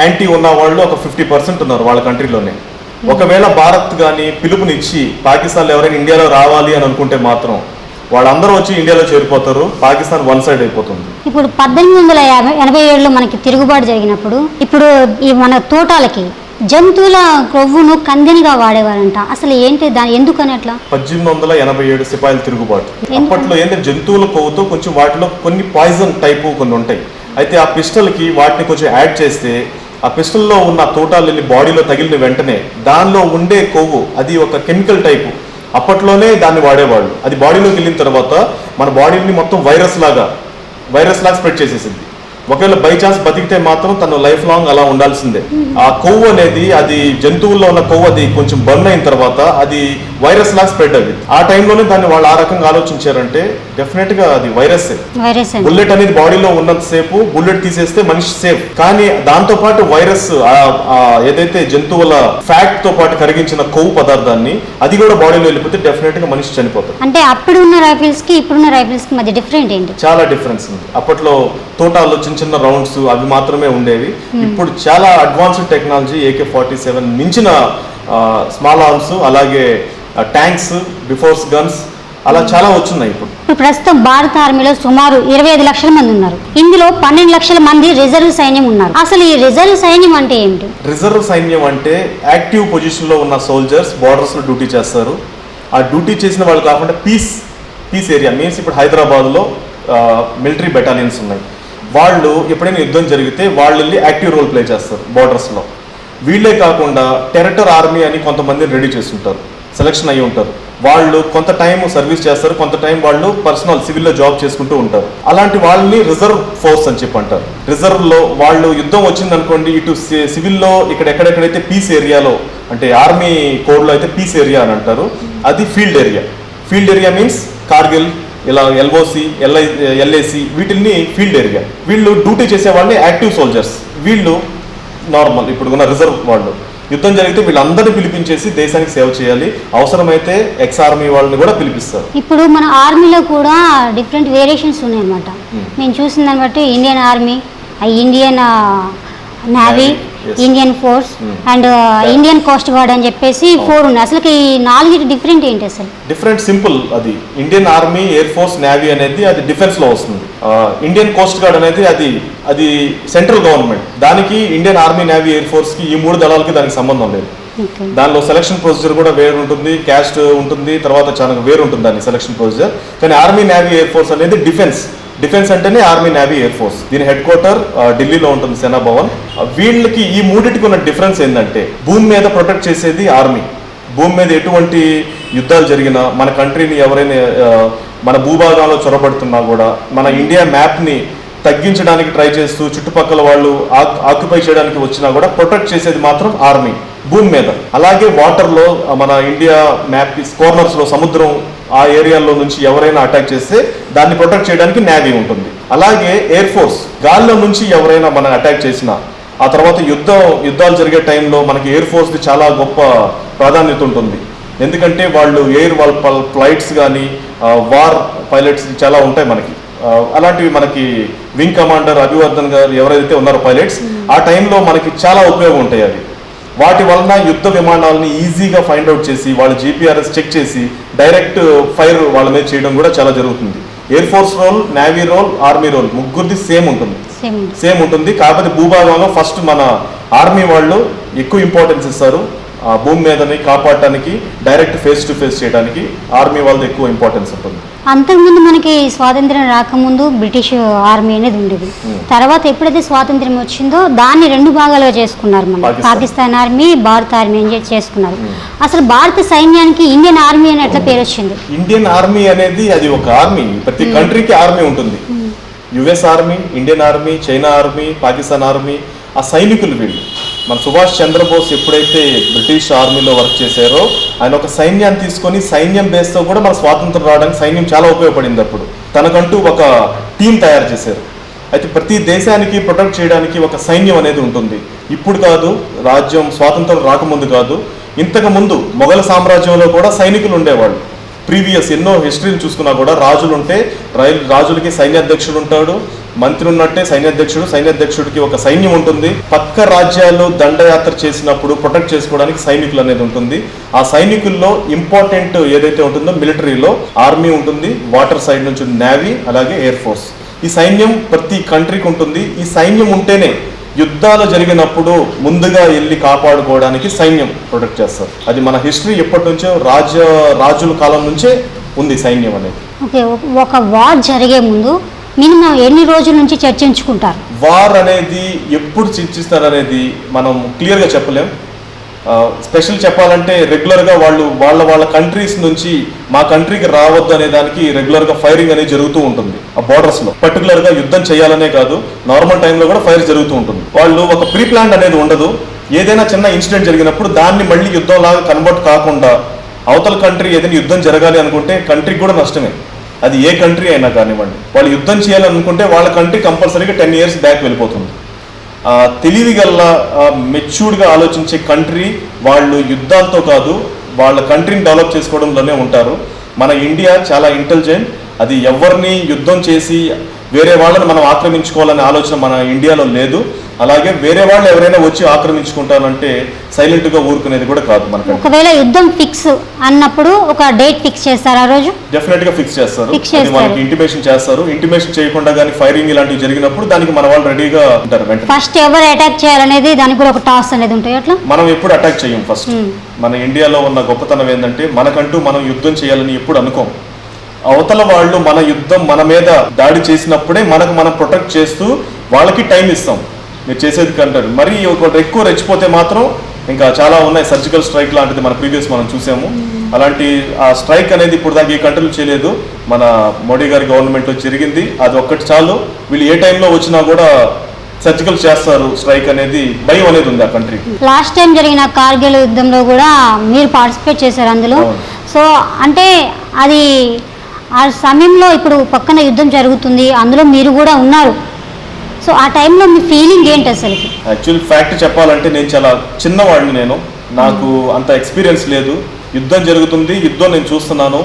యాంటీ ఉన్న వాళ్ళు ఒక 50% ఉన్నారు వాళ్ళ కంట్రీలోనే. ఒకవేళ భారత్ కానీ పిలుపునిచ్చి పాకిస్తాన్లో ఎవరైనా ఇండియాలో రావాలి అని అనుకుంటే మాత్రం వాళ్ళందరూ వచ్చి ఇండియాలో చేరిపోతారు. పాకిస్తాన్ వన్ సైడ్ అయిపోతుంది. ఇప్పుడు 1887లో మనకి తిరుగుబాటు జరిగినప్పుడు ఇప్పుడు ఈ మన తోటాలకి జంతువుల కొవ్వును కందెనిగా వాడేవారంట. అసలు ఏంటి దాని ఎందుకని అట్లా? 1887 సిపాయిల తిరుగుబాటు. అప్పట్లో ఏంటంటే జంతువుల కొవ్వుతో కొంచెం వాటిలో కొన్ని పాయిజన్ టైపు కొన్ని ఉంటాయి. అయితే ఆ పిస్టల్కి వాటిని కొంచెం యాడ్ చేస్తే ఆ పిస్టల్లో ఉన్న తోటాలని బాడీలో తగిలిన వెంటనే దానిలో ఉండే కొవ్వు అది ఒక కెమికల్ టైపు. అప్పట్లోనే దాన్ని వాడేవాళ్ళు. అది బాడీలోకి వెళ్ళిన తర్వాత మన బాడీని మొత్తం వైరస్ లాగా స్ప్రెడ్ చేసేసింది. ఒకవేళ బై ఛాన్స్ బతికితే మాత్రం తను లైఫ్ లాంగ్ అలా ఉండాల్సిందే. ఆ కొవ్వు అనేది అది జంతువుల్లో ఉన్న కొవ్వు అది కొంచెం బర్న్ అయిన తర్వాత అది వైరస్ లాగా స్ప్రెడ్ అయ్యింది. ఆ టైంలోనే దాన్ని వాళ్ళు ఆ రకంగా ఆలోచించారంటే డెఫినెట్ గా అది వైరస్. అండి. బుల్లెట్ అనేది బాడీలో ఉన్నంత సేపు బుల్లెట్ తీసేస్తే మనిషి సేఫ్, కానీ దాంతో పాటు వైరస్ ఏదైతే జంతువుల ఫ్యాట్ తో పాటు కరిగించిన కొవ్వు పదార్థాన్ని అది కూడా బాడీలో వెళ్ళిపోతే డెఫినెట్ గా మనిషి చనిపోతాడు. అంటే అప్పుడు ఉన్న రైఫిల్స్ కి ఇప్పుడున్న రైఫిల్స్ కి మధ్య డిఫరెంట్ ఏంటి? చాలా డిఫరెన్స్ ఉంది. అప్పట్లో తోటాల్లో చిన్న చిన్న రౌండ్స్ అవి మాత్రమే ఉండేవి. ఇప్పుడు చాలా అడ్వాన్స్డ్ టెక్నాలజీ, AK-47 మించిన స్మాల్ ఆర్మ్స్, అలాగే ట్యాంక్స్, బిఫోర్స్ గన్స్, అలా చాలా వచ్చున్నాయి. ఇప్పుడు ప్రస్తుతం భారత ఆర్మీలో సుమారు 25 లక్షల మంది ఉన్నారు. ఇందులో 12 లక్షల మంది రిజర్వ్ సైన్యం ఉన్నారు. అసలు ఈ రిజర్వ్ సైన్యం అంటే ఏమిటి? రిజర్వ్ సైన్యం అంటే యాక్టివ్ పొజిషన్ లో ఉన్న సోల్జర్స్ బార్డర్స్ లో డ్యూటీ చేస్తారు. ఆ డ్యూటీ చేసిన వాళ్ళు కాకుండా పీస్ ఏరియా మీన్స్ ఇప్పుడు హైదరాబాద్లో మిలిటరీ బెటాలియన్స్ ఉన్నాయి. వాళ్ళు ఎప్పుడైనా యుద్ధం జరిగితే వాళ్ళు వెళ్ళి యాక్టివ్ రోల్ ప్లే చేస్తారు బార్డర్స్లో. వీళ్ళే కాకుండా టెరిటరీ ఆర్మీ అని కొంతమందిని రెడీ చేస్తుంటారు, సెలక్షన్ అయ్యి ఉంటారు. వాళ్ళు కొంత టైం సర్వీస్ చేస్తారు, కొంత టైం వాళ్ళు పర్సనల్ సివిల్లో జాబ్ చేసుకుంటూ ఉంటారు. అలాంటి వాళ్ళని రిజర్వ్ ఫోర్స్ అని చెప్పి అంటారు. రిజర్వ్లో వాళ్ళు యుద్ధం వచ్చిందనుకోండి, ఇటు సివిల్లో ఎక్కడెక్కడైతే పీస్ ఏరియాలో, అంటే ఆర్మీ కోడ్లో అయితే పీస్ ఏరియా అని అంటారు, అది field area. Field area means Kargil, ఇలా LOC, LAC, వీటిని ఫీల్డ్ ఏరియా. వీళ్ళు డ్యూటీ చేసే వాళ్ళని యాక్టివ్ సోల్జర్స్. వీళ్ళు నార్మల్ ఇప్పుడు ఉన్న రిజర్వ్ వాళ్ళు. యుద్ధం జరిగితే వీళ్ళందరినీ పిలిపించేసి దేశానికి సేవ చేయాలి. అవసరమైతే ఎక్స్ ఆర్మీ వాళ్ళని కూడా పిలిపిస్తారు. ఇప్పుడు మన ఆర్మీలో కూడా డిఫరెంట్ వేరియేషన్స్ ఉన్నాయన్నమాట. నేను చూసిన దాన్ని బట్టి Indian army, Indian navy, Indian force and Indian coast guard అని చెప్పేసి 4 ఉన్నాయి. అసలు ఈ 4 డిఫరెంట్ ఏంటి? అసలు డిఫరెంట్ సింపుల్. అది Indian army, air force, navy అనేది అది డిఫెన్స్ లో వస్తుంది. ఇండియన్ కోస్ట్ గార్డ్ అనేది అది సెంట్రల్ గవర్నమెంట్. దానికి Indian army, navy, air force కి ఈ 3 దళాలకి దానికి సంబంధం లేదు. దానిలో సెలక్షన్ ప్రొసీజర్ కూడా వేరు ఉంటుంది, క్యాస్ట్ ఉంటుంది, తర్వాత చాలా వేరు ఉంటుంది దాని సెలక్షన్ ప్రొసీజర్. కానీ ఆర్మీ, నేవీ, ఎయిర్ ఫోర్స్ అనేది డిఫెన్స్ అంటేనే ఆర్మీ, నేవీ, ఎయిర్ ఫోర్స్. దీని హెడ్ క్వార్టర్ ఢిల్లీలో ఉంటుంది, సేనా భవన్. వీళ్ళకి ఈ మూడింటికి ఉన్న డిఫరెన్స్ ఏంటంటే, భూమి మీద ప్రొటెక్ట్ చేసేది ఆర్మీ. భూమి మీద ఎటువంటి యుద్ధాలు జరిగినా, మన కంట్రీని ఎవరైనా మన భూభాగంలో చొరబడుతున్నా కూడా, మన ఇండియా మ్యాప్ని తగ్గించడానికి ట్రై చేస్తూ చుట్టుపక్కల వాళ్ళు ఆక్యుపై చేయడానికి వచ్చినా కూడా ప్రొటెక్ట్ చేసేది మాత్రం ఆర్మీ భూమి మీద. అలాగే వాటర్లో మన ఇండియా మ్యాప్ కార్నర్స్లో సముద్రం ఆ ఏరియాలో నుంచి ఎవరైనా అటాక్ చేస్తే దాన్ని ప్రొటెక్ట్ చేయడానికి నేవీ ఉంటుంది. అలాగే ఎయిర్ ఫోర్స్ గాల్లో నుంచి ఎవరైనా మనం అటాక్ చేసినా, ఆ తర్వాత యుద్ధాలు జరిగే టైంలో మనకి ఎయిర్ ఫోర్స్ది చాలా గొప్ప ప్రాధాన్యత ఉంటుంది. ఎందుకంటే వాళ్ళు వాళ్ళ ఫ్లైట్స్ కానీ వార్ పైలట్స్ చాలా ఉంటాయి మనకి. అలాంటివి మనకి వింగ్ కమాండర్ అభివర్ధన్ గారు ఎవరైతే ఉన్నారో పైలట్స్, ఆ టైంలో మనకి చాలా ఉపయోగం ఉంటాయి. అవి వాటి వలన యుద్ధ విమానాలని ఈజీగా ఫైండ్ అవుట్ చేసి వాళ్ళ GPRS చెక్ చేసి డైరెక్ట్ ఫైర్ వాళ్ళ మీద చేయడం కూడా చాలా జరుగుతుంది. Air force role, navy role, army role ముగ్గురిది సేమ్ ఉంటుంది. కాకపోతే భూభాగంలో ఫస్ట్ మన ఆర్మీ వాళ్ళు ఎక్కువ ఇంపార్టెన్స్ ఇస్తారు. ఆ భూమి మీదని కాపాడటానికి, డైరెక్ట్ ఫేస్ టు ఫేస్ చేయడానికి ఆర్మీ వాళ్ళది ఎక్కువ ఇంపార్టెన్స్ ఉంటుంది. అంతకుముందు మనకి స్వాతంత్రం రాకముందు బ్రిటిష్ ఆర్మీ అనేది ఉండేది. తర్వాత ఎప్పుడైతే స్వాతంత్రం వచ్చిందో దాన్ని 2 భాగాలుగా చేసుకున్నారు. మన పాకిస్తాన్ ఆర్మీ, భారత ఆర్మీ అని చేసుకున్నారు. అసలు భారత సైన్యానికి ఇండియన్ ఆర్మీ అని ఎట్లా పేరు వచ్చింది? ఇండియన్ ఆర్మీ అనేది అది ఒక ఆర్మీ. ప్రతి కంట్రీకి ఆర్మీ ఉంటుంది. US army, Indian army, China army, Pakistan army. ఆ సైనికులు వీళ్ళు. మన సుభాష్ చంద్రబోస్ ఎప్పుడైతే బ్రిటిష్ ఆర్మీలో వర్క్ చేశారో, ఆయన ఒక సైన్యాన్ని తీసుకొని సైన్యం బేస్తో కూడా మన స్వాతంత్రం రావడానికి సైన్యం చాలా ఉపయోగపడింది. అప్పుడు తనకంటూ ఒక టీం తయారు చేశారు. అయితే ప్రతి దేశానికి ప్రొటెక్ట్ చేయడానికి ఒక సైన్యం అనేది ఉంటుంది. ఇప్పుడు కాదు, రాజ్యం స్వాతంత్రం రాకముందు కాదు, ఇంతకు ముందు మొఘల్ సామ్రాజ్యంలో కూడా సైనికులు ఉండేవాళ్ళు. ప్రీవియస్ ఎన్నో హిస్టరీలు చూసుకున్నా కూడా రాజులకి సైన్యాధ్యక్షుడు ఉంటాడు, మంత్రి ఉన్నట్టే సైన్యాధ్యక్షుడికి ఒక సైన్యం ఉంటుంది. పక్క రాజ్యాలు దండయాత్ర చేసినప్పుడు ప్రొటెక్ట్ చేసుకోవడానికి సైనికులు అనేది ఉంటుంది. ఆ సైనికుల్లో ఇంపార్టెంట్ ఏదైతే ఉంటుందో మిలిటరీలో ఆర్మీ ఉంటుంది, వాటర్ సైడ్ నుంచి నేవీ, అలాగే ఎయిర్ ఫోర్స్. ఈ సైన్యం ప్రతి కంట్రీకి ఉంటుంది. ఈ సైన్యం ఉంటేనే యుద్ధాలు జరిగినప్పుడు ముందుగా వెళ్ళి కాపాడుకోవడానికి సైన్యం ప్రొటెక్ట్ చేస్తారు. అది మన హిస్టరీ ఎప్పటి నుంచో రాజుల కాలం నుంచే ఉంది సైన్యం అనేది. ఓకే, ఒక వార్ జరిగే ముందు మినిమం ఎన్ని రోజుల నుంచి చర్చించుకుంటారు? వార్ అనేది ఎప్పుడు చర్చిస్తారు అనేది మనం క్లియర్గా చెప్పలేం. స్పెషల్ చెప్పాలంటే రెగ్యులర్గా వాళ్ళ కంట్రీస్ నుంచి మా కంట్రీకి రావద్దు అనే దానికి రెగ్యులర్గా ఫైరింగ్ అనేది జరుగుతూ ఉంటుంది. ఆ బార్డర్స్లో పర్టికులర్గా యుద్ధం చేయాలనే కాదు, నార్మల్ టైంలో కూడా ఫైర్ జరుగుతూ ఉంటుంది. వాళ్ళు ఒక ప్రీ ప్లాన్ అనేది ఉండదు. ఏదైనా చిన్న ఇన్సిడెంట్ జరిగినప్పుడు దాన్ని మళ్ళీ యుద్ధంలాగా కన్వర్ట్ కాకుండా అవతల కంట్రీ ఏదైనా యుద్ధం జరగాలి అనుకుంటే కంట్రీకి కూడా నష్టమే. అది ఏ కంట్రీ అయినా కానివ్వండి. వాళ్ళు యుద్ధం చేయాలనుకుంటే వాళ్ళ కంట్రీ కంపల్సరీగా 10 years బ్యాక్ వెళ్ళిపోతుంది. తెలివి గల్ల మెచ్యూర్డ్గా ఆలోచించే కంట్రీ వాళ్ళు యుద్ధాలతో కాదు, వాళ్ళ కంట్రీని డెవలప్ చేసుకోవడంలోనే ఉంటారు. మన ఇండియా చాలా ఇంటెలిజెంట్. అది ఎవరిని యుద్ధం చేసి వేరే వాళ్ళని మనం ఆక్రమించుకోవాలనే ఆలోచన మన ఇండియాలో లేదు. అలాగే వేరే వాళ్ళు ఎవరైనా వచ్చి ఆక్రమించుకుంటారంటే సైలెంట్గా ఊరుకునేది కూడా కాదు. మనకి ఒకవేళ యుద్ధం ఫిక్స్ అన్నప్పుడు ఒక డేట్ ఫిక్స్ చేస్తారు ఆ రోజు? డెఫినెట్గా ఫిక్స్ చేస్తారు. అది మనకి ఇంటిమేషన్ చేస్తారు. ఇంటిమేషన్ చేయకుండా కానీ ఫైరింగ్ ఇలాంటివి జరిగినప్పుడు దానికి మన వాళ్ళు రెడీగా ఉంటారు. వెంటనే ఫస్ట్ ఎవరు అటాక్ చేయాలనేది దానికి కూడా ఒక టాస్ అనేది ఉంటుంది. అట్లా మనం ఎప్పుడు అటాక్ చేయం. ఫస్ట్ మన ఇండియాలో ఉన్న గొప్పతనం ఏంటంటే మనకంటూ మనం యుద్ధం చేయాలని ఎప్పుడు అనుకోం. అవతల వాళ్ళు మన యుద్ధం మన మీద దాడి చేసినప్పుడే మనకు మనం ప్రొటెక్ట్ చేస్తూ వాళ్ళకి టైం ఇస్తాం. మీరు చేసేది కంటారు. మరి ఒక ఎక్కువ రెచ్చిపోతే మాత్రం ఇంకా చాలా ఉన్నాయి. సర్జికల్ స్ట్రైక్ లాంటిది మన ప్రీవియస్ మనం చూసాము. అలాంటి ఆ స్ట్రైక్ అనేది ఇప్పుడు దాకా ఏ కంట్రీలు చేయలేదు. మన మోడీ గారి గవర్నమెంట్లో జరిగింది. అది ఒక్కటి చాలు. వీళ్ళు ఏ టైంలో వచ్చినా కూడా సర్జికల్ చేస్తారు. స్ట్రైక్ అనేది భయం అనేది ఉంది ఆ కంట్రీ. లాస్ట్ టైం జరిగిన కార్గిల్ యుద్ధంలో కూడా మీరు పార్టిసిపేట్ చేశారు అందులో. సో అంటే అది ఆ సమయంలో ఇప్పుడు పక్కన యుద్ధం జరుగుతుంది, అందులో మీరు కూడా ఉన్నారు. సో ఆ టైంలో మీ ఫీలింగ్ ఏంటి అసలు? యాక్చువల్ ఫ్యాక్ట్ చెప్పాలంటే నేను చాలా చిన్నవాడిని. నాకు అంత ఎక్స్పీరియన్స్ లేదు. యుద్ధం జరుగుతుంది, యుద్ధం నేను చూస్తున్నాను.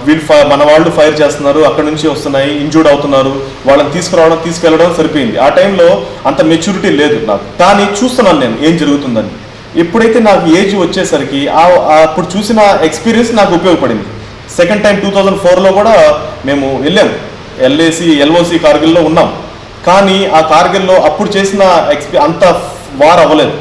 వీళ్ళు మన వాళ్ళు ఫైర్ చేస్తున్నారు, అక్కడ నుంచి వస్తున్నాయి, ఇంజూర్డ్ అవుతున్నారు, వాళ్ళని తీసుకురావడం తీసుకెళ్ళడం సరిపోయింది. ఆ టైంలో అంత మెచ్యూరిటీ లేదు నాకు. కానీ చూస్తున్నాను నేను ఏం జరుగుతుందని. ఎప్పుడైతే నాకు ఏజ్ వచ్చేసరికి అప్పుడు చూసిన ఎక్స్పీరియన్స్ నాకు ఉపయోగపడింది. సెకండ్ టైం 2004లో కూడా మేము వెళ్ళాము. ఎల్ఓసి కార్గిల్లో ఉన్నాం. కానీ ఆ కార్గిల్లో అప్పుడు చేసిన అంత వార్ అవ్వలేదు.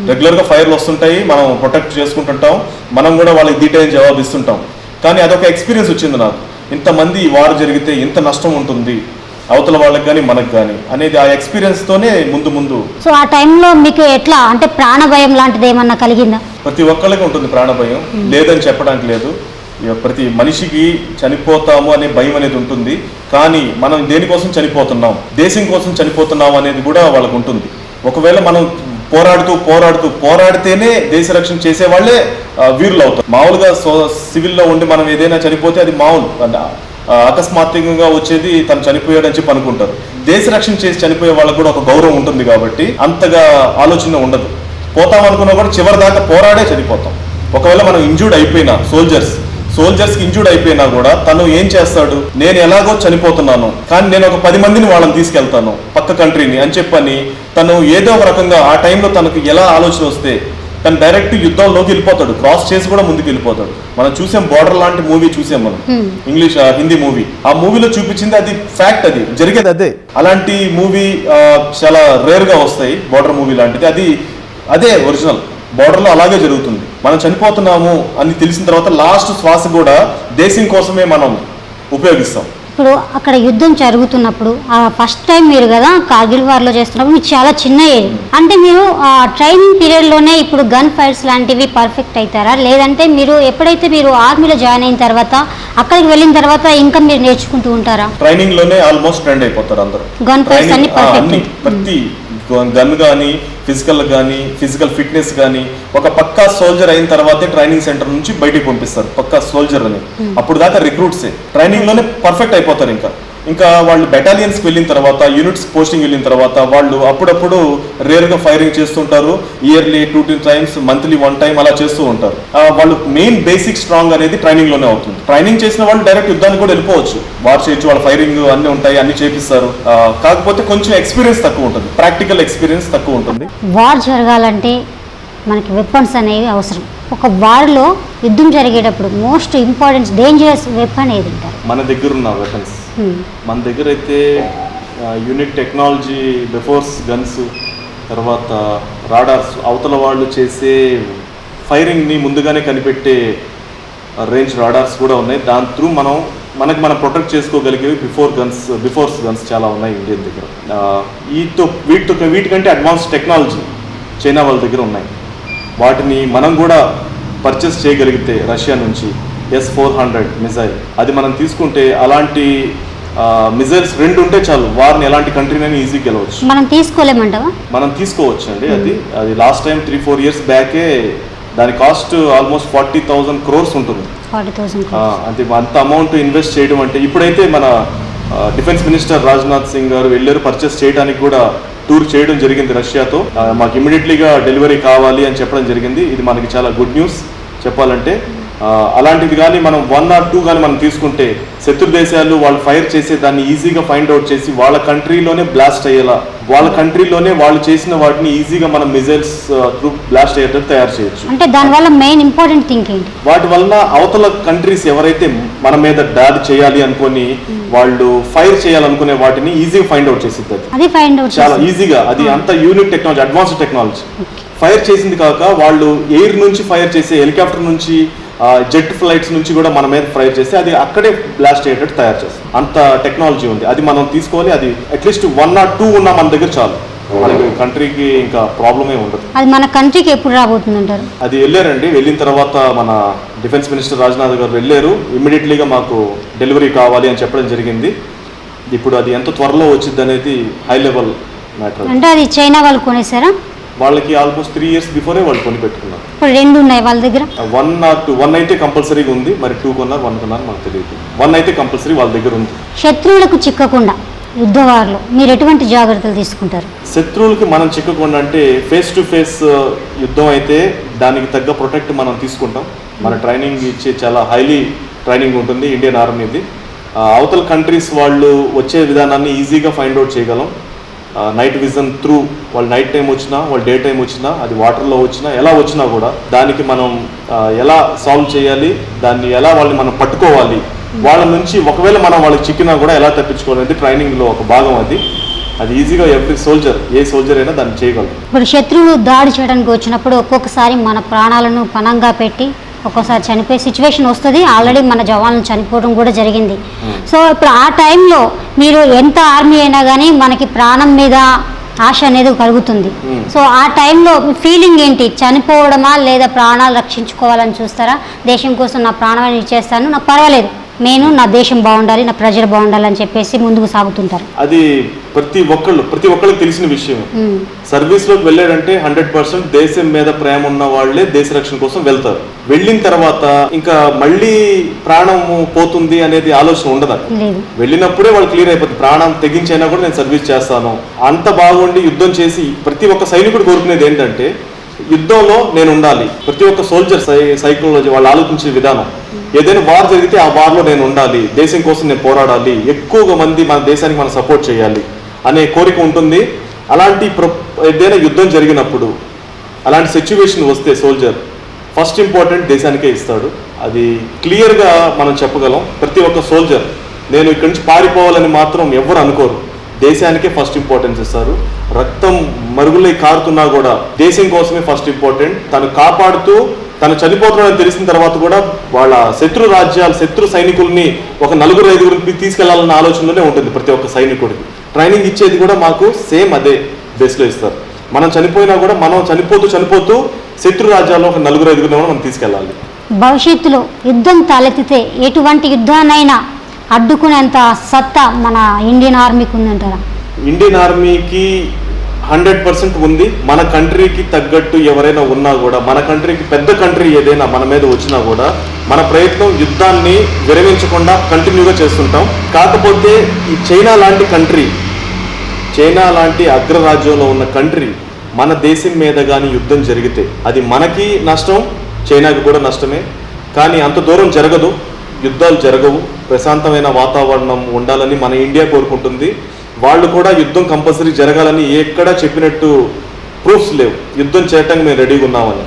రెగ్యులర్గా ఫైర్లు వస్తుంటాయి, మనం ప్రొటెక్ట్ చేసుకుంటుంటాం, మనం కూడా వాళ్ళకి డీటెయిల్ జవాబు ఇస్తుంటాం. కానీ అదొక ఎక్స్పీరియన్స్ వచ్చింది నాకు. ఇంతమంది వార్ జరిగితే ఇంత నష్టం ఉంటుంది అవతల వాళ్ళకి కానీ మనకు కానీ అనేది ఆ ఎక్స్పీరియన్స్తోనే ముందు. సో ఆ టైంలో మీకు ఎట్లా అంటే ప్రాణభయం లాంటిది ఏమన్నా కలిగిందా? ప్రతి ఒక్కళ్ళకి ఉంటుంది ప్రాణభయం, లేదని చెప్పడానికి లేదు. ప్రతి మనిషికి చనిపోతాము అనే భయం అనేది ఉంటుంది. కానీ మనం దేనికోసం చనిపోతున్నాం, దేశం కోసం చనిపోతున్నాం అనేది కూడా వాళ్ళకు ఉంటుంది. ఒకవేళ మనం పోరాడితేనే దేశ రక్షణ చేసే వాళ్ళే వీరులు అవుతారు. మామూలుగా సివిల్లో ఉండి మనం ఏదైనా చనిపోతే అది మామూలు, అకస్మాత్తుగా వచ్చేది తను చనిపోయాడని చెప్పి అనుకుంటారు. దేశ రక్షణ చేసి చనిపోయే వాళ్ళకు కూడా ఒక గౌరవం ఉంటుంది కాబట్టి అంతగా ఆలోచన ఉండదు. పోతాం అనుకున్నా కూడా చివరి దాకా పోరాడే చనిపోతాం. ఒకవేళ మనం ఇంజూర్డ్ అయిపోయినా సోల్జర్స్కి ఇంజూర్డ్ అయిపోయినా కూడా తను ఏం చేస్తాడు, నేను ఎలాగో చనిపోతున్నాను కానీ నేను ఒక 10 మందిని వాళ్ళని తీసుకెళ్తాను పక్క కంట్రీని అని చెప్పని తను ఏదో ఒక రకంగా ఆ టైంలో తనకు ఎలా ఆలోచన వస్తే తను డైరెక్ట్ యుద్ధంలోకి వెళ్ళిపోతాడు. క్రాస్ చేసి కూడా ముందుకు వెళ్ళిపోతాడు. మనం చూసాం, బోర్డర్ లాంటి మూవీ చూసాం మనం, హిందీ మూవీ. ఆ మూవీలో చూపించింది అది ఫ్యాక్ట్, అది జరిగేది అదే. అలాంటి మూవీ చాలా రేర్ గా వస్తాయి. బోర్డర్ మూవీ లాంటిది అది అదే ఒరిజినల్. బోర్డర్లో అలాగే జరుగుతుంది. మనం చనిపోతున్నాము అని తెలిసిన తర్వాత లాస్ట్ శ్వాస కూడా దేశం కోసమే మనం ఉపయోగిస్తాం. ఇప్పుడు అక్కడ యుద్ధం జరుగుతున్నప్పుడు ఫస్ట్ టైం మీరు కదా కార్గిల్ వార్లో చేస్తున్నప్పుడు మీకు చాలా చిన్న ఏజ్, అంటే మీరు ట్రైనింగ్ పీరియడ్లోనే ఇప్పుడు గన్ ఫైర్స్ లాంటివి పర్ఫెక్ట్ అవుతారా, లేదంటే మీరు ఎప్పుడైతే మీరు ఆర్మీలో జాయిన్ అయిన తర్వాత అక్కడికి వెళ్ళిన తర్వాత ఇంకా మీరు నేర్చుకుంటూ ఉంటారా? ట్రైనింగ్ లోనే ఆల్మోస్ట్ ట్రెండ్ అయిపోతారు అందరూ. గన్ ఫైర్స్ అన్ని పర్ఫెక్ట్, ప్రతి గన్ కానీ ఫిజికల్ ఫిట్నెస్ కానీ ఒక పక్కా సోల్జర్ అయిన తర్వాతే ట్రైనింగ్ సెంటర్ నుంచి బయటికి పంపిస్తారు పక్కా సోల్జర్ అని. అప్పుడు దాకా రిక్రూట్సే ట్రైనింగ్ లోనే పర్ఫెక్ట్ అయిపోతారు. ఇంకా వాళ్ళు బెటాలియన్స్కి వెళ్ళిన తర్వాత, యూనిట్స్ పోస్టింగ్ వెళ్ళిన తర్వాత వాళ్ళు అప్పుడప్పుడు రేర్గా ఫైరింగ్ చేస్తుంటారు. ఇయర్లీ 2 times, మంత్లీ 1 time అలా చేస్తూ ఉంటారు. వాళ్ళు మెయిన్ బేసిక్ స్ట్రాంగ్ అనేది ట్రైనింగ్ లోనే అవుతుంది. ట్రైనింగ్ చేసిన వాళ్ళు డైరెక్ట్ యుద్ధానికి కూడా వెళ్ళిపోవచ్చు, వార్ చేయొచ్చు, వాళ్ళ ఫైరింగ్ అన్ని ఉంటాయి, అన్ని చేపిస్తారు. కాకపోతే కొంచెం ఎక్స్పీరియన్స్ తక్కువ ఉంటుంది, ప్రాక్టికల్ ఎక్స్పీరియన్స్ తక్కువ ఉంటుంది. వార్ జరగాలంటే మనకి వెపన్స్ అనేవి అవసరం. ఒక వార్లో యుద్ధం జరిగేటప్పుడు మోస్ట్ ఇంపార్టెంట్ డేంజరస్ వెపన్ ఏది అంటారు? మన దగ్గర ఉన్న వెపన్స్, మన దగ్గర అయితే యూనిక్ టెక్నాలజీ, బెఫోర్స్ గన్స్, తర్వాత రాడార్స్, అవతల వాళ్ళు చేసే ఫైరింగ్ని ముందుగానే కనిపెట్టే రేంజ్ రాడార్స్ కూడా ఉన్నాయి. దాని త్రూ మనం ప్రొటెక్ట్ చేసుకోగలిగేవి బిఫోర్స్ గన్స్ చాలా ఉన్నాయి ఇండియన్ దగ్గర. వీటికంటే అడ్వాన్స్ టెక్నాలజీ చైనా వాళ్ళ దగ్గర ఉన్నాయి. వాటిని మనం కూడా పర్చేస్ చేయగలిగితే రష్యా నుంచి S-400 మిజైల్, అది మనం తీసుకుంటే అలాంటి మిజైల్స్ 2 ఉంటే చాలు, వారిని ఎలాంటి కంట్రీనైనా ఈజీ గెలవచ్చు. మనం తీసుకోలేమంటావా? మనం తీసుకోవచ్చు అండి. అది లాస్ట్ టైం 3-4 years బ్యాకే దాని కాస్ట్ ఆల్మోస్ట్ 40,000 crores ఉంటుంది. 40,000 అంటే అంత అమౌంట్ ఇన్వెస్ట్ చేయడం అంటే ఇప్పుడైతే మన డిఫెన్స్ మినిస్టర్ రాజ్నాథ్ సింగ్ గారు వెళ్ళారు, పర్చేస్ చేయడానికి కూడా టూర్ చేయడం జరిగింది రష్యాతో. మాకు ఇమీడియట్లీగా డెలివరీ కావాలి అని చెప్పడం జరిగింది. ఇది మనకి చాలా గుడ్ న్యూస్ చెప్పాలంటే. అలాంటిది కానీ మనం 1 or 2 కానీ మనం తీసుకుంటే శత్రు దేశాలు వాళ్ళు ఫైర్ చేసే దాన్ని ఈజీగా ఫైండ్ అవుట్ చేసి వాళ్ళ కంట్రీలోనే బ్లాస్ట్ అయ్యేలా, వాళ్ళ కంట్రీలోనే వాళ్ళు చేసిన వాటిని ఈజీగా మనం మిజైల్స్ త్రూ బ్లాస్ట్ అయ్యేటట్టు తయారు చేయొచ్చు. అంటే దానివల్ల మెయిన్ ఇంపార్టెంట్ థింగ్ ఏంటి? వాటి వలన అవతల కంట్రీస్ ఎవరైతే మన మీద దాడి చేయాలి అనుకుని వాళ్ళు ఫైర్ చేయాలనుకునే వాటిని ఈజీగా ఫైండ్ అవుట్ చేసిద్ది. అది ఫైండ్ అవుట్ చాలా ఈజీగా, అది అంత unique technology, advanced technology. Fire చేసింది కాక వాళ్ళు ఎయిర్ నుంచి ఫైర్ చేసే, హెలికాప్టర్ నుంచి, జెట్ ఫ్లైట్స్ నుంచి కూడా మన మీద ఫైర్ చేస్తే అది అక్కడే బ్లాస్ట్ అయ్యేటట్టు తయారు చేస్తాం. అంత టెక్నాలజీ ఉంది. అది మనం తీసుకోవాలి. అది అట్లీస్ట్ 1 or 2 ఉన్నా మన దగ్గర చాలు, మనకి కంట్రీకి ఇంకా ప్రాబ్లమే ఉండదు. అది మన కంట్రీకి ఎప్పుడు రాబోతుంది అంటారు? అది వెళ్ళారండి. వెళ్ళిన తర్వాత మన డిఫెన్స్ మినిస్టర్ రాజ్నాథ్ గారు వెళ్ళారు. ఇమ్మీడియట్లీగా మాకు డెలివరీ కావాలి అని చెప్పడం జరిగింది. ఇప్పుడు అది ఎంత త్వరలో వచ్చింది అనేది హై లెవెల్ మ్యాటర్. అంటే అది చైనా వాళ్ళు కొనేసారా? వాళ్ళకి ఆల్మోస్ట్ 3 years బిఫోరే వాళ్ళు కొని పెట్టుకున్నారు. ఇప్పుడు 2 ఉన్నాయి వాళ్ళ దగ్గర. 1 or 2, 1 అయితే కంపల్సరీగా ఉంది. మరి 2 కొన్నారు, 1 కొన్నారు మనకు తెలియదు. 1 అయితే కంపల్సరీ వాళ్ళ దగ్గర ఉంది. శత్రువులకు చిక్కకుండా యుద్ధవారులో మీరు ఎటువంటి జాగ్రత్తలు తీసుకుంటారు? శత్రువులకి మనం చిక్కకుండా అంటే ఫేస్ టు ఫేస్ యుద్ధం అయితే దానికి తగ్గ ప్రొటెక్ట్ మనం తీసుకుంటాం. మన ట్రైనింగ్ ఇచ్చే చాలా హైలీ ట్రైనింగ్ ఉంటుంది ఇండియన్ ఆర్మీది. అవతల కంట్రీస్ వాళ్ళు వచ్చే విధానాన్ని ఈజీగా ఫైండ్ అవుట్ చేయగలం. నైట్ విజన్ త్రూ, వాళ్ళు నైట్ టైం వచ్చినా, వాళ్ళు డే టైం వచ్చినా, అది వాటర్లో వచ్చినా, ఎలా వచ్చినా కూడా దానికి మనం ఎలా సాల్వ్ చేయాలి, దాన్ని ఎలా వాళ్ళని మనం పట్టుకోవాలి, వాళ్ళ నుంచి ఒకవేళ మనం వాళ్ళకి చిక్కినా కూడా ఎలా తప్పించుకోవాలనేది ట్రైనింగ్లో ఒక భాగం. అది ఈజీగా ఎవ్రీ సోల్జర్, ఏ సోల్జర్ అయినా దాన్ని చేయగలరు. ఇప్పుడు శత్రువులు దాడి చేయడానికి వచ్చినప్పుడు ఒక్కొక్కసారి మన ప్రాణాలను పణంగా పెట్టి ఒక్కోసారి చనిపోయే సిచ్యువేషన్ వస్తుంది. ఆల్రెడీ మన జవాన్లు చనిపోవడం కూడా జరిగింది. సో ఇప్పుడు ఆ టైంలో మీరు ఎంత ఆర్మీ అయినా కానీ మనకి ప్రాణం మీద ఆశ అనేది కలుగుతుంది. సో ఆ టైంలో మీ ఫీలింగ్ ఏంటి? చనిపోవడమా లేదా ప్రాణాలు రక్షించుకోవాలని చూస్తారా? దేశం కోసం నా ప్రాణాన్ని ఇచ్చేస్తాను, నాకు పర్వాలేదు, నేను నా దేశం బాగుండాలి, నా ప్రజలు బాగుండాలి అని చెప్పేసి ముందుకు సాగుతుంటారు. అది ప్రతి ఒక్కళ్ళకి తెలిసిన విషయం. సర్వీస్లోకి వెళ్ళాడంటే 100% దేశం మీద ప్రేమ ఉన్న వాళ్ళే దేశ రక్షణ కోసం వెళ్తారు. వెళ్ళిన తర్వాత ఇంకా మళ్ళీ ప్రాణం పోతుంది అనేది ఆలోచన ఉండదు. వెళ్ళినప్పుడే వాళ్ళు క్లియర్ అయిపోతుంది, ప్రాణం తెగించైనా కూడా నేను సర్వీస్ చేస్తాను. అంత బాగుండి యుద్ధం చేసి ప్రతి ఒక్క సైనికుడు కోరుకునేది ఏంటంటే యుద్ధంలో నేను ఉండాలి. ప్రతి ఒక్క సోల్జర్ సైకాలజీ, వాళ్ళు ఆలోచించే విధానం, ఏదైనా వార్ జరిగితే ఆ వార్లో నేను ఉండాలి, దేశం కోసం నేను పోరాడాలి, ఎక్కువగా మంది మన దేశానికి మనం సపోర్ట్ చేయాలి అనే కోరిక ఉంటుంది. అలాంటి ఏదైనా యుద్ధం జరిగినప్పుడు, అలాంటి సిచ్యువేషన్ వస్తే సోల్జర్ ఫస్ట్ ఇంపార్టెంట్ దేశానికే ఇస్తాడు. అది క్లియర్గా మనం చెప్పగలం. ప్రతి ఒక్క సోల్జర్ నేను ఇక్కడి నుంచి పారిపోవాలని మాత్రం ఎవరు అనుకోరు, దేశానికే ఫస్ట్ ఇంపార్టెన్స్ ఇస్తారు. రక్తం మరుగులై కారుతున్నా కూడా దేశం కోసమే ఫస్ట్ ఇంపార్టెంట్. తను కాపాడుతూ తను చనిపోతున్నాడని తెలిసిన తర్వాత కూడా వాళ్ళ శత్రు రాజ్యాలు, శత్రు సైనికుల్ని ఒక 4-5 తీసుకెళ్లాలన్న ఆలోచనలోనే ఉంటుంది ప్రతి ఒక్క సైనికుడికి. ట్రైనింగ్ ఇచ్చేది కూడా మాకు సేమ్ అదే బేస్లో ఇస్తారు. మనం చనిపోయినా కూడా మనం చనిపోతూ శత్రు రాజ్యాల్లో ఒక 4-5 మనం తీసుకెళ్ళాలి. భవిష్యత్తులో యుద్ధం తలెత్తితే ఎటువంటి యుద్ధాన్నైనా అడ్డుకునేంత సత్తా మన ఇండియన్ ఆర్మీకి ఉందంటారా? ఇండియన్ ఆర్మీకి 100% ఉంది. మన కంట్రీకి తగ్గట్టు ఎవరైనా ఉన్నా కూడా, మన కంట్రీకి పెద్ద కంట్రీ ఏదైనా మన మీద వచ్చినా కూడా మన ప్రయత్నం యుద్ధాన్ని విరమించకుండా కంటిన్యూగా చేస్తుంటాం. కాకపోతే ఈ చైనా లాంటి అగ్రరాజ్యంలో ఉన్న కంట్రీ మన దేశం మీద కానీ యుద్ధం జరిగితే అది మనకి నష్టం, చైనాకి కూడా నష్టమే. కానీ అంత దూరం జరగదు, యుద్ధాలు జరగవు, ప్రశాంతమైన వాతావరణం ఉండాలని మన ఇండియా కోరుకుంటుంది. వాళ్ళు కూడా యుద్ధం కంపల్సరీ జరగాలని ఎక్కడా చెప్పినట్టు ప్రూఫ్స్ లేవు యుద్ధం చేయటానికి మేము రెడీగా ఉన్నామని.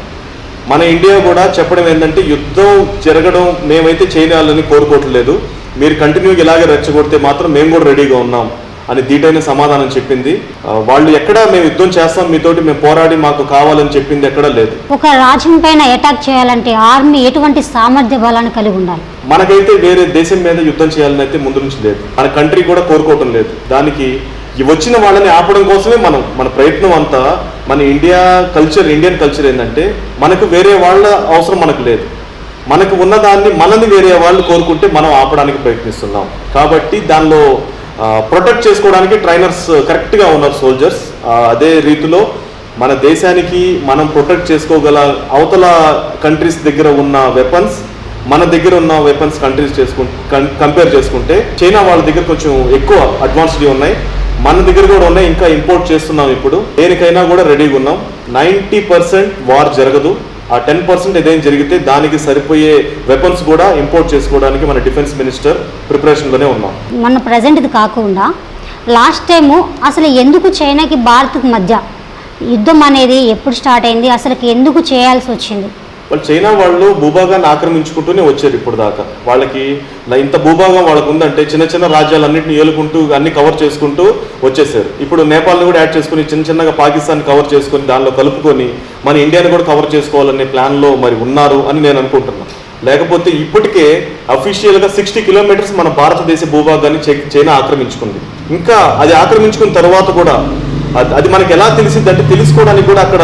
మన ఇండియా కూడా చెప్పడం ఏంటంటే యుద్ధం జరగడం మేమైతే చేయాలని కోరుకోవట్లేదు, మీరు కంటిన్యూగా ఇలాగే రెచ్చగొడితే మాత్రం మేము కూడా రెడీగా ఉన్నాం అని ధీటైన సమాధానం చెప్పింది. వాళ్ళు ఎక్కడా మేము యుద్ధం చేస్తాం మీతోటి, మేము పోరాడి మాకు కావాలని చెప్పింది ఎక్కడా లేదు. ఒక రాజ్యం పైన అటాక్ చేయాలంటే ఆర్మీ ఎటువంటి సామర్థ్య బలాన్ని కలిగి ఉండాలి? మనకైతే వేరే దేశం మీద యుద్ధం చేయాలని అయితే ముందు నుంచి లేదు, మన కంట్రీ కూడా కోరుకోవటం లేదు. దానికి వచ్చిన వాళ్ళని ఆపడం కోసమే మన ప్రయత్నం అంతా. మన ఇండియన్ కల్చర్ ఏంటంటే మనకు వేరే వాళ్ళ అవసరం మనకు లేదు, మనకు ఉన్నదాన్ని మనల్ని వేరే వాళ్ళు కోరుకుంటే మనం ఆపడానికి ప్రయత్నిస్తున్నాం. కాబట్టి దానిలో ప్రొటెక్ట్ చేసుకోవడానికి ట్రైనర్స్ కరెక్ట్గా ఉన్నారు సోల్జర్స్. అదే రీతిలో మన దేశానికి మనం ప్రొటెక్ట్ చేసుకోగల అవతల కంట్రీస్ దగ్గర ఉన్న వెపన్స్ మన దగ్గర ఉన్న వెపన్స్ కంట్రీస్ కంపేర్ చేసుకుంటే చైనా వాళ్ళ దగ్గర కొంచెం ఎక్కువ అడ్వాన్స్డ్ ఉన్నాయి, మన దగ్గర కూడా ఉన్నాయి, ఇంకా ఇంపోర్ట్ చేస్తున్నాం. ఇప్పుడు దేనికైనా కూడా రెడీగా ఉన్నాం. 90% వార్ జరగదు, ఆ 10% ఏదైనా జరిగితే దానికి సరిపోయే వెపన్స్ కూడా ఇంపోర్ట్ చేసుకోవడానికి మన డిఫెన్స్ మినిస్టర్ ప్రిపరేషన్లోనే ఉన్నాం. మన ప్రజెంట్ది కాకుండా లాస్ట్ టైము అసలు ఎందుకు చైనాకి భారత్కి మధ్య యుద్ధం అనేది ఎప్పుడు స్టార్ట్ అయింది, అసలు ఎందుకు చేయాల్సి వచ్చింది? వాళ్ళు చైనా వాళ్ళు భూభాగాన్ని ఆక్రమించుకుంటూనే వచ్చారు ఇప్పుడు దాకా. వాళ్ళకి ఇంత భూభాగం వాళ్ళకు ఉందంటే చిన్న చిన్న రాజ్యాలన్నింటినీ ఏలుకుంటూ అన్ని కవర్ చేసుకుంటూ వచ్చేసారు. ఇప్పుడు నేపాల్ని కూడా యాడ్ చేసుకుని చిన్నగా పాకిస్తాన్ కవర్ చేసుకొని దానిలో కలుపుకొని మన ఇండియాని కూడా కవర్ చేసుకోవాలనే ప్లాన్లో మరి ఉన్నారు అని నేను అనుకుంటున్నాను. లేకపోతే ఇప్పటికే అఫీషియల్గా 60 కిలోమీటర్స్ మన భారతదేశ భూభాగాన్ని చైనా ఆక్రమించుకుంది. ఇంకా అది ఆక్రమించుకున్న తర్వాత కూడా అది మనకి ఎలా తెలిసింది అంటే తెలుసుకోవడానికి కూడా అక్కడ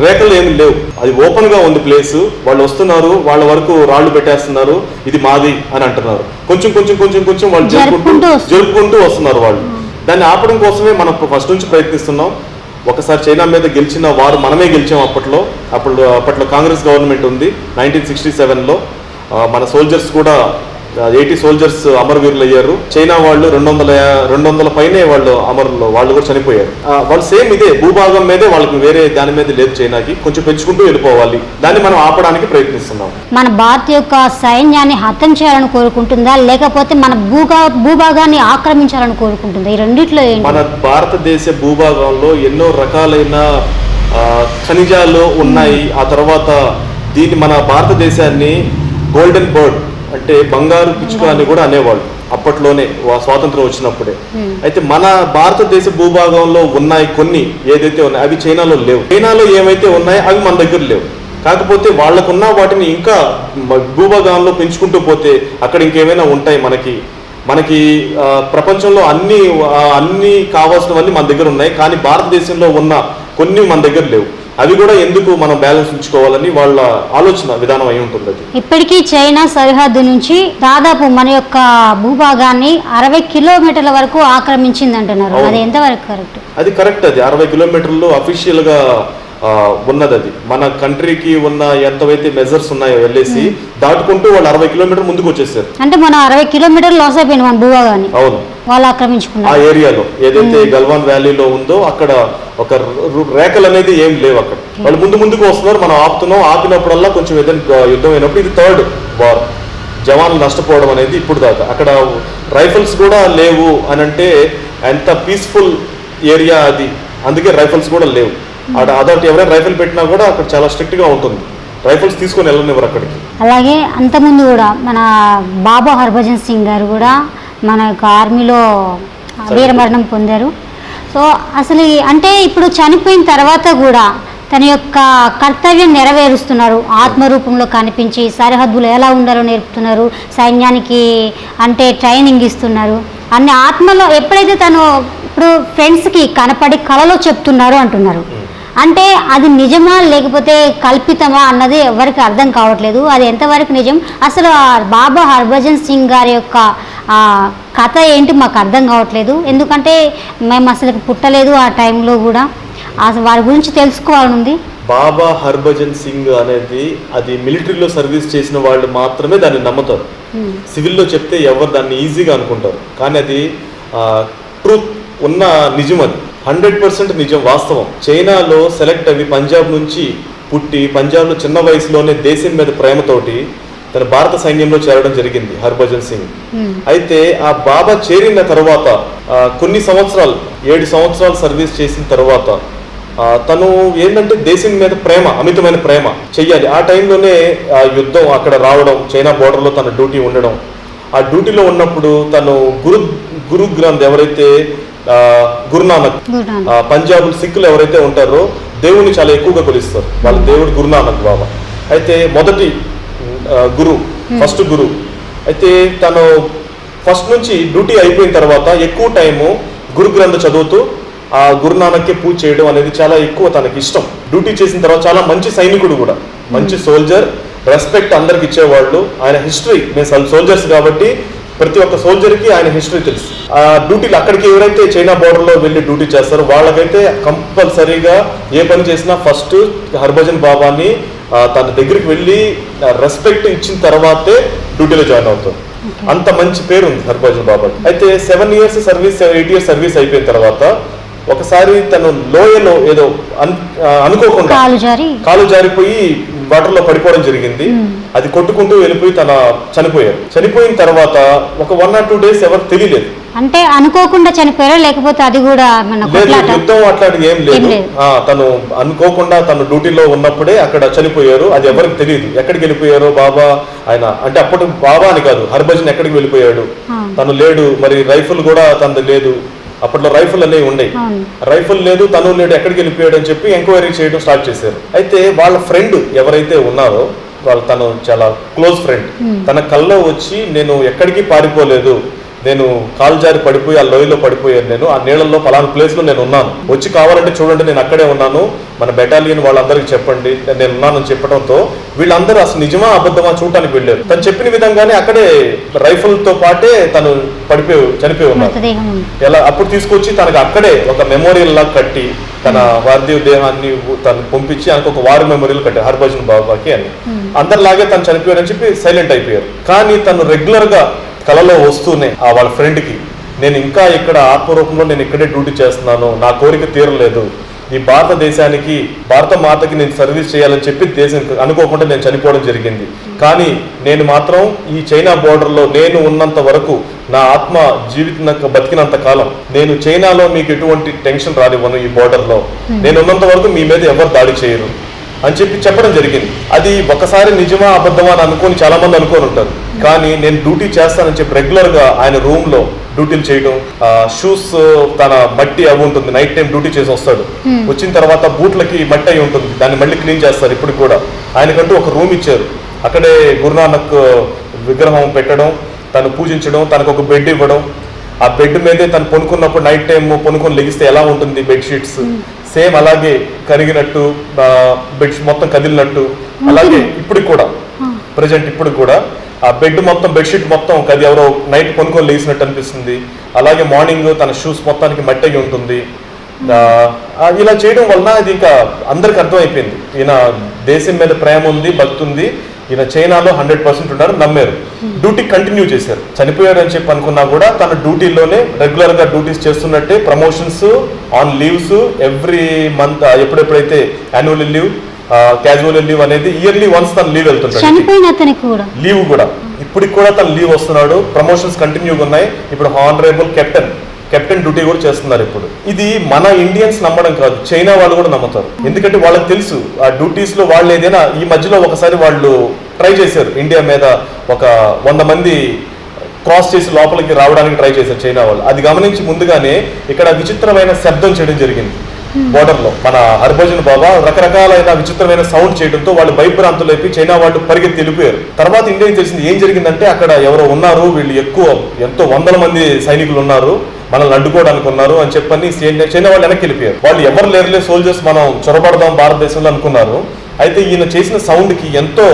రేఖలు ఏమి లేవు. అది ఓపెన్ గా ఉంది ప్లేస్. వాళ్ళు వస్తున్నారు, వాళ్ళ వరకు రాళ్లు పెట్టేస్తున్నారు, ఇది మాది అని అంటున్నారు. కొంచెం కొంచెం కొంచెం కొంచెం వాళ్ళు జరుపుకుంటూ వస్తున్నారు. వాళ్ళు దాన్ని ఆపడం కోసమే మనం ఫస్ట్ నుంచి ప్రయత్నిస్తున్నాం. ఒకసారి చైనా మీద గెలిచిన వారు మనమే గెలిచాం. అప్పట్లో కాంగ్రెస్ గవర్నమెంట్ ఉంది. 1967లో మన సోల్జర్స్ కూడా 80 సోల్జర్స్ అమరవీరులు అయ్యారు. చైనా వాళ్ళు 200 పైనే వాళ్ళు కూడా చనిపోయారు. వాళ్ళు సేమ్ ఇదే భూభాగం మీదే, వాళ్ళకి వేరే దాని మీద లేదు. చైనాకి కొంచెం పెంచుకుంటూ వెళ్ళిపోవాలి, దాన్ని మనం ఆపడానికి ప్రయత్నిస్తున్నాం. మన భారత్ యొక్క సైన్యాన్ని హతం చేయాలని కోరుకుంటుందా, లేకపోతే మన భూభాగాన్ని ఆక్రమించాలని కోరుకుంటుందా? ఈ రెండిట్లో మన భారతదేశ భూభాగంలో ఎన్నో రకాలైన ఖనిజాలు ఉన్నాయి. ఆ తర్వాత దీన్ని మన భారతదేశాన్ని గోల్డెన్ బర్డ్ అంటే బంగారు పిచ్చుక అని కూడా అనేవాళ్ళు అప్పట్లోనే, స్వాతంత్రం వచ్చినప్పుడే. అయితే మన భారతదేశ భూభాగంలో ఉన్నాయి కొన్ని ఏదైతే ఉన్నాయి అవి చైనాలో లేవు. చైనాలో ఏమైతే ఉన్నాయో అవి మన దగ్గర లేవు. కాకపోతే వాళ్ళకున్న వాటిని ఇంకా భూభాగంలో పెంచుకుంటూ పోతే అక్కడ ఇంకేమైనా ఉంటాయి. మనకి ప్రపంచంలో అన్ని కావాల్సినవన్నీ మన దగ్గర ఉన్నాయి. కానీ భారతదేశంలో ఉన్న కొన్ని మన దగ్గర లేవు. అవి కూడా ఎందుకు మనం బ్యాలెన్స్ ఉంచుకోవాలని వాళ్ళ ఆలోచన విధానం అయి ఉంటుంది. అది ఇప్పటికీ చైనా సరిహద్దు నుంచి దాదాపు మన యొక్క భూభాగాన్ని 60 కిలోమీటర్ల వరకు ఆక్రమించింది అంటున్నారు. అది ఎంతవరకు కరెక్ట్? అది కరెక్ట్. అది 60 కిలోమీటర్లు అఫీషియల్ గా ఉన్నది. అది మన కంట్రీకి ఉన్న ఎంతవైతే మెజర్స్ ఉన్నాయో వెళ్ళేసి దాటుకుంటూ వాళ్ళు 60 కిలోమీటర్ ముందుకు వచ్చేసారు. అంటే మనం 60 కిలోమీటర్లు లాస్ అయిపోయింది మన భూభాగాన్ని. అవును, వాళ్ళు ఆక్రమించుకున్నారు. ఆ ఏరియాలో ఏదైతే గల్వాన్ వ్యాలీలో ఉందో అక్కడ ఒక రేఖలు అనేది ఏం లేవు. అక్కడ వాళ్ళు ముందుకు వస్తున్నారు, మనం ఆపుతున్నాం. ఆపినప్పుడల్లా కొంచెం ఏదైనా యుద్ధం అయినప్పుడు ఇది 3rd వార్. జవాన్లు నష్టపోవడం అనేది ఇప్పుడు దాకా. అక్కడ రైఫల్స్ కూడా లేవు అని అంటే ఎంత పీస్ఫుల్ ఏరియా అది, అందుకే రైఫల్స్ కూడా లేవు. అదొకటి ఎవరైనా రైఫిల్ పెట్టినా కూడా అక్కడ చాలా స్ట్రిక్ట్ గా ఉంటుంది. రైఫిల్స్ తీసుకొని వెళ్ళనివ్వరు అక్కడికి. అలాగే అంతకుముందు కూడా మన బాబా హర్భజన్ సింగ్ గారు కూడా మన యొక్క ఆర్మీలో వీరమరణం పొందారు. సో అసలు అంటే ఇప్పుడు చనిపోయిన తర్వాత కూడా తన యొక్క కర్తవ్యం నెరవేరుస్తున్నారు. ఆత్మరూపంలో కనిపించి సరిహద్దులు ఎలా ఉండాలో నేర్పుతున్నారు, సైన్యానికి అంటే ట్రైనింగ్ ఇస్తున్నారు. అన్ని ఆత్మలో ఎప్పుడైతే తను ఇప్పుడు ఫ్రెండ్స్కి కనపడి కళలో చెప్తున్నారు అంటున్నారు. అంటే అది నిజమా లేకపోతే కల్పితమా అన్నది ఎవరికి అర్థం కావట్లేదు. అది ఎంతవరకు నిజం, అసలు బాబా హర్భజన్ సింగ్ గారి యొక్క కథ ఏంటి మాకు అర్థం కావట్లేదు. ఎందుకంటే మేము అసలు పుట్టలేదు ఆ టైంలో కూడా. అసలు వారి గురించి తెలుసుకోవాలనుంది. బాబా హర్భజన్ సింగ్ అనేది అది మిలిటరీలో సర్వీస్ చేసిన వాళ్ళు మాత్రమే దాన్ని నమ్ముతారు. సివిల్లో చెప్తే ఎవరు దాన్ని ఈజీగా అనుకుంటారు. కానీ అది ట్రూత్ ఉన్న నిజం. అది 100% నిజం, వాస్తవం. చైనాలో సెలెక్ట్ అవి పంజాబ్ నుంచి పుట్టి పంజాబ్లో చిన్న వయసులోనే దేశం మీద ప్రేమతోటి తన భారత సైన్యంలో చేరడం జరిగింది హర్భజన్ సింగ్. అయితే ఆ బాబా చేరిన తర్వాత కొన్ని సంవత్సరాలు 7 సంవత్సరాలు సర్వీస్ చేసిన తర్వాత తను ఏంటంటే దేశం మీద ప్రేమ, అమితమైన ప్రేమ చెయ్యాలి. ఆ టైంలోనే యుద్ధం అక్కడ రావడం, చైనా బోర్డర్లో తన డ్యూటీ ఉండడం. ఆ డ్యూటీలో ఉన్నప్పుడు తను గురు గ్రంథ్ ఎవరైతే గురునానక్, పంజాబ్ సిక్కులు ఎవరైతే ఉంటారో దేవుణ్ణి చాలా ఎక్కువగా కొలుస్తారు. వాళ్ళ దేవుడు గురునానక్ బాబా. అయితే మొదటి ఫస్ట్ గురు. అయితే తను ఫస్ట్ నుంచి డ్యూటీ అయిపోయిన తర్వాత ఎక్కువ టైము గురు గ్రంథ చదువుతూ ఆ గురునానక్కే పూజ చేయడం అనేది చాలా ఎక్కువ తనకి ఇష్టం. డ్యూటీ చేసిన తర్వాత చాలా మంచి సైనికుడు కూడా, మంచి సోల్జర్, రెస్పెక్ట్ అందరికి ఇచ్చేవాళ్ళు. ఆయన హిస్టరీ, మేము సోల్జర్స్ కాబట్టి ప్రతి ఒక్క సోల్జర్కి ఆయన హిస్టరీ తెలుసు. ఆ డ్యూటీలు అక్కడికి ఎవరైతే చైనా బోర్డర్లో వెళ్ళి డ్యూటీ చేస్తారో వాళ్ళకైతే కంపల్సరీగా ఏ పని చేసినా ఫస్ట్ హర్భజన్ బాబాని తన దగ్గరికి వెళ్ళి రెస్పెక్ట్ ఇచ్చిన తర్వాతే డ్యూటీలో జాయిన్ అవుతారు. అంత మంచి పేరు ఉంది హర్భజన్ బాబా. అయితే 7 years సర్వీస్ 8 years సర్వీస్ అయిపోయిన తర్వాత ఒకసారి తను లోయలో ఏదో అనుకోకుండా కాలు జారిపోయి వాటర్ లో పడిపోవడం జరిగింది. అది కొట్టుకుంటూ వెళ్ళిపోయి చనిపోయారు. చనిపోయిన తర్వాత ఒక 1 or 2 days ఎవరు తెలియలేదు. అంటే అనుకోకుండా చనిపోయారా లేకపోతే అది కూడా యుద్ధం అట్లాంటిది ఏం లేదు. తను అనుకోకుండా తను డ్యూటీలో ఉన్నప్పుడే అక్కడ చనిపోయారు. అది ఎవరికి తెలియదు. ఎక్కడికి వెళ్ళిపోయారో బాబా ఆయన అంటే అప్పుడు బాబా అని కాదు, హర్భజన్ ఎక్కడికి వెళ్ళిపోయాడు తను లేడు. మరి రైఫిల్ కూడా తనది లేదు. అప్పట్లో రైఫిల్ అనేవి ఉండేవి. రైఫిల్ లేదు, తను లేడు, ఎక్కడికి వెళ్ళిపోయాడు అని చెప్పి ఎంక్వైరీ చేయడం స్టార్ట్ చేశారు. అయితే వాళ్ళ ఫ్రెండ్ ఎవరైతే ఉన్నారో తను చాలా క్లోజ్ ఫ్రెండ్ తన కల్లో వచ్చి నేను ఎక్కడికి పారిపోలేదు, నేను కాలు జారి పడిపోయి ఆ లోయలో పడిపోయాను, నేను ఆ నీళ్ళల్లో పలానా ప్లేస్లో నేను ఉన్నాను, వచ్చి కావాలంటే చూడండి నేను అక్కడే ఉన్నాను, మన బెటాలియన్ వాళ్ళందరికీ చెప్పండి నేను ఉన్నానని చెప్పడంతో వీళ్ళందరూ అసలు నిజమా అబద్ధమా చూడటానికి వెళ్ళారు. తను చెప్పిన విధంగానే అక్కడే రైఫిల్ తో పాటే తను చనిపోయి ఉన్నారు. ఎలా అప్పుడు తీసుకొచ్చి తనకు అక్కడే ఒక మెమోరియల్ లాగా కట్టి తన వార్ధీవ దేహాన్ని తను పంపించి ఆయనకు ఒక వార్ మెమోరియల్ కట్టారు హర్భజన్ బాబాకి అని. అందరిలాగే తను చనిపోయారని చెప్పి సైలెంట్ అయిపోయారు. కానీ తను రెగ్యులర్ గా కలలో వస్తూనే వాళ్ళ ఫ్రెండ్కి నేను ఇంకా ఇక్కడ ఆత్మరూపంలో నేను ఇక్కడే డ్యూటీ చేస్తున్నాను, నా కోరిక తీరలేదు, ఈ భారతదేశానికి భారత మాతకి నేను సర్వీస్ చేయాలని చెప్పి దేశం అనుకోకుండా నేను చనిపోవడం జరిగింది. కానీ నేను మాత్రం ఈ చైనా బోర్డర్లో నేను ఉన్నంత వరకు నా ఆత్మ బతికినంత కాలం నేను చైనాలో మీకు ఎటువంటి టెన్షన్ రానివ్వను, ఈ బోర్డర్లో నేను ఉన్నంత వరకు మీ మీద ఎవరు దాడి చేయరు అని చెప్పడం జరిగింది. అది ఒకసారి నిజమా అబద్ధమా అని అనుకొని చాలా మంది అనుకొని ఉంటారు. కానీ నేను డ్యూటీ చేస్తానని చెప్పి రెగ్యులర్ గా ఆయన రూమ్ లో డ్యూటీలు చేయడం, షూస్ తన మట్టి అవి ఉంటుంది, నైట్ టైం డ్యూటీ చేసి వస్తాడు, వచ్చిన తర్వాత బూట్లకి మట్టి అయి ఉంటుంది, దాన్ని మళ్ళీ క్లీన్ చేస్తారు. ఇప్పుడు కూడా ఆయనకంటూ ఒక రూమ్ ఇచ్చారు, అక్కడే గురునానక్ విగ్రహం పెట్టడం, తను పూజించడం, తనకు ఒక బెడ్ ఇవ్వడం, ఆ బెడ్ మీదే తను పొనుకున్నప్పుడు నైట్ టైం పొనుకొని లెగిస్తే ఎలా ఉంటుంది బెడ్షీట్స్ సేమ్ అలాగే కరిగినట్టు, బెడ్షీట్ మొత్తం కదిలినట్టు, అలాగే ఇప్పుడు కూడా ప్రజెంట్ ఇప్పుడు కూడా ఆ బెడ్ మొత్తం బెడ్షీట్ మొత్తం ఎవరో నైట్ కొనుక్కొని లేసినట్టు అనిపిస్తుంది. అలాగే మార్నింగ్ తన షూస్ మొత్తానికి మట్టి అయి ఉంటుంది. ఇలా చేయడం వలన ఇది ఇంకా అందరికి అర్థమైపోయింది, ఈయన దేశం మీద ప్రేమ ఉంది, భక్తి ఉంది, ఈయన చైనాలో 100% ఉన్నారు, నమ్మారు. డ్యూటీ కంటిన్యూ చేశారు. చనిపోయారు అని చెప్పి అనుకున్నా కూడా తన డ్యూటీలోనే రెగ్యులర్ గా డ్యూటీస్ చేస్తున్నట్టే promotions, on leaves, every month ఎప్పుడెప్పుడైతే యాన్యువల్ లీవ్, క్యాజువల్ లీవ్ అనేది ఇయర్లీ వన్స్ తను లీవ్ వెళ్తుంటాడు. లీవ్ కూడా ఇప్పటికి కూడా తను లీవ్ వస్తున్నాడు. ప్రమోషన్స్ కంటిన్యూగా ఉన్నాయి. ఇప్పుడు హానరబుల్ కెప్టెన్ డ్యూటీ కూడా చేస్తున్నారు. ఇప్పుడు ఇది మన ఇండియన్స్ నమ్మడం కాదు, చైనా వాళ్ళు కూడా నమ్ముతారు. ఎందుకంటే వాళ్ళకి తెలుసు ఆ డ్యూటీస్ లో వాళ్ళు ఏదైనా ఈ మధ్యలో ఒకసారి వాళ్ళు ట్రై చేశారు, ఇండియా మీద ఒక 100 మంది క్రాస్ చేసి లోపలికి రావడానికి ట్రై చేశారు చైనా వాళ్ళు. అది గమనించి ముందుగానే ఇక్కడ విచిత్రమైన శబ్దం చేయడం జరిగింది బోర్డర్ లో. మన హర్భజన్ బాబా రకరకాలైన విచిత్రమైన సౌండ్ చేయడంతో వాళ్ళు భయభ్రాంతులైపోయి చైనా వాళ్ళు పరిగెత్తి వెళ్ళిపోయారు. తర్వాత ఇండియన్ తెలిసింది ఏం జరిగిందంటే అక్కడ ఎవరో ఉన్నారు, వీళ్ళు ఎంతో 100 మంది సైనికులు ఉన్నారు, మనల్ని అడ్డుకోవడానికి ఉన్నారు అని చెప్పని చైనా వాళ్ళు వెనక్కి వెళ్ళిపోయారు. వాళ్ళు ఎవరు లేరులే సోల్జర్స్, మనం చొరబడదాం భారతదేశంలో అనుకున్నారు. అయితే ఈయన చేసిన సౌండ్ కి ఎంతో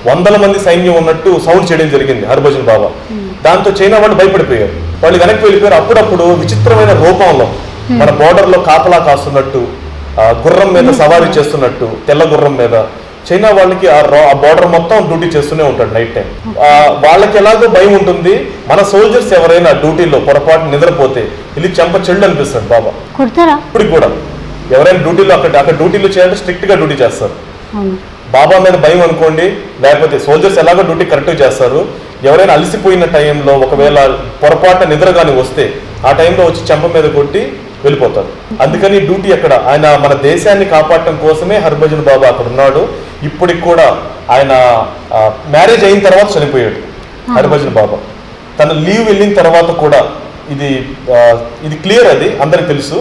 100 మంది సైన్యం ఉన్నట్టు సౌండ్ చేయడం జరిగింది హర్భజన్ బాబా. దాంతో చైనా వాళ్ళు భయపడిపోయారు, వాళ్ళు వెనక్కి వెళ్ళిపోయారు. అప్పుడప్పుడు విచిత్రమైన రూపంలో మన బోర్డర్ లో కాపలా కాస్తున్నట్టు, గుర్రం మీద సవారీ చేస్తున్నట్టు, తెల్ల గుర్రం మీద చైనా వాళ్ళకి ఆ బోర్డర్ మొత్తం డ్యూటీ చేస్తూనే ఉంటాడు నైట్ టైం. వాళ్ళకి ఎలాగో భయం ఉంటుంది. మన సోల్జర్స్ ఎవరైనా డ్యూటీలో పొరపాటు నిద్రపోతే వెళ్ళి చెళ్ళు అనిపిస్తాడు బాబా. ఇప్పుడు కూడా ఎవరైనా డ్యూటీలో అక్కడ డ్యూటీలో చేయాలంటే స్ట్రిక్ట్ గా డ్యూటీ చేస్తారు. బాబా మీద భయం అనుకోండి, లేకపోతే సోల్జర్స్ ఎలాగో డ్యూటీ కరెక్ట్గా చేస్తారు. ఎవరైనా అలసిపోయిన టైంలో ఒకవేళ పొరపాటున నిద్ర కానీ వస్తే ఆ టైంలో వచ్చి చెంప మీద కొట్టి వెళ్ళిపోతారు. అందుకని డ్యూటీ అక్కడ ఆయన మన దేశాన్ని కాపాడటం కోసమే హర్భజన్ బాబా అక్కడ ఉన్నాడు. ఇప్పటికి కూడా ఆయన మ్యారేజ్ అయిన తర్వాత చనిపోయాడు హర్భజన్ బాబా. తన లీవ్ వెళ్ళిన తర్వాత కూడా ఇది క్లియర్, అది అందరికి తెలుసు.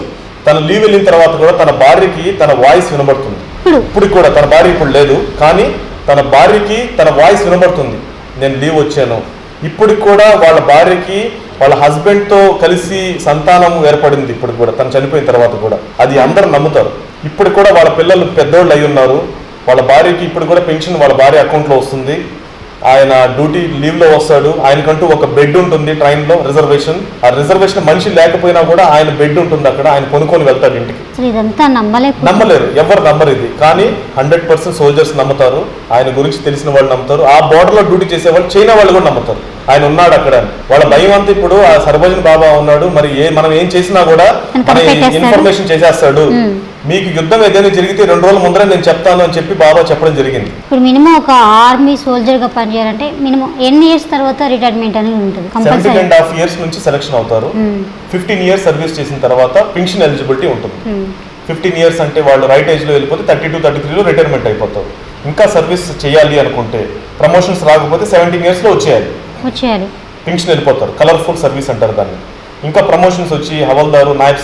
తన లీవ్ వెళ్ళిన తర్వాత కూడా తన భార్యకి తన వాయిస్ వినబడుతుంది. ఇప్పుడు కూడా తన భార్య ఇప్పుడు లేదు, కానీ తన భార్యకి తన వాయిస్ వినబడుతుంది, నేను లీవ్ వచ్చాను. ఇప్పటికి కూడా వాళ్ళ భార్యకి వాళ్ళ హస్బెండ్ తో కలిసి సంతానం ఏర్పడింది. ఇప్పుడు కూడా తను చనిపోయిన తర్వాత కూడా అది అందరూ నమ్ముతారు. ఇప్పుడు కూడా వాళ్ళ పిల్లలు పెద్దోళ్ళు అయి ఉన్నారు. వాళ్ళ భార్యకి ఇప్పుడు కూడా పెన్షన్ వాళ్ళ భార్య అకౌంట్లో వస్తుంది. ఆయన డ్యూటీ లీవ్లో వస్తాడు, ఆయనకంటూ ఒక బెడ్ ఉంటుంది ట్రైన్లో రిజర్వేషన్. ఆ రిజర్వేషన్ మనిషి లేకపోయినా కూడా ఆయన బెడ్ ఉంటుంది అక్కడ, ఆయన కొనుక్కొని వెళ్తాడు ఇంటికి. ఇదంతా నమ్మలేరు, ఎవరు నమ్మరు ఇది. కానీ 100% సోల్జర్స్ నమ్ముతారు, ఆయన గురించి తెలిసిన వాళ్ళు నమ్ముతారు, ఆ బోర్డర్లో డ్యూటీ చేసే వాళ్ళు చైనా వాళ్ళు కూడా నమ్ముతారు ఆయన ఉన్నాడు అక్కడ. వాళ్ళ భయం అంతా ఇప్పుడు ఆ సర్వజన్ బాబా ఉన్నాడు, మరి మనం ఏం చేసినా కూడా మన ఇన్ఫర్మేషన్ చేసేస్తాడు, మీకు యుద్ధం ఏదైనా జరిగితే 2 రోజుల ముందరే నేను చెప్తాను అని చెప్పి బాబా చెప్పడం జరిగింది. ఇప్పుడు మినిమం ఒక ఆర్మీ సోల్జర్ గా పనిచేయాలంటే మినిమం ఎన్ని ఇయర్స్ తర్వాత రిటైర్మెంట్ అనేది ఉంటుంది? 7.5 years నుంచి సెలక్షన్ అవుతారు. 15 years సర్వీస్ చేసిన తర్వాత పెన్షన్ ఎలిజిబిలిటీ ఉంటుంది. 15 years అంటే వాళ్ళు రైట్ ఏజ్ లో వెళ్ళిపోతే 32-33లో రిటైర్మెంట్ అయిపోతారు. ఇంకా సర్వీస్ చేయాలి అనుకుంటే ప్రమోషన్స్ రాకపోతే 17 years లో వచ్చేయాలి, పెన్షన్ వెళ్ళిపోతారు. కలర్ఫుల్ సర్వీస్ అంటారు దాన్ని. ఇంకా ప్రమోషన్స్ వచ్చి హవల్దారు, నాయబ్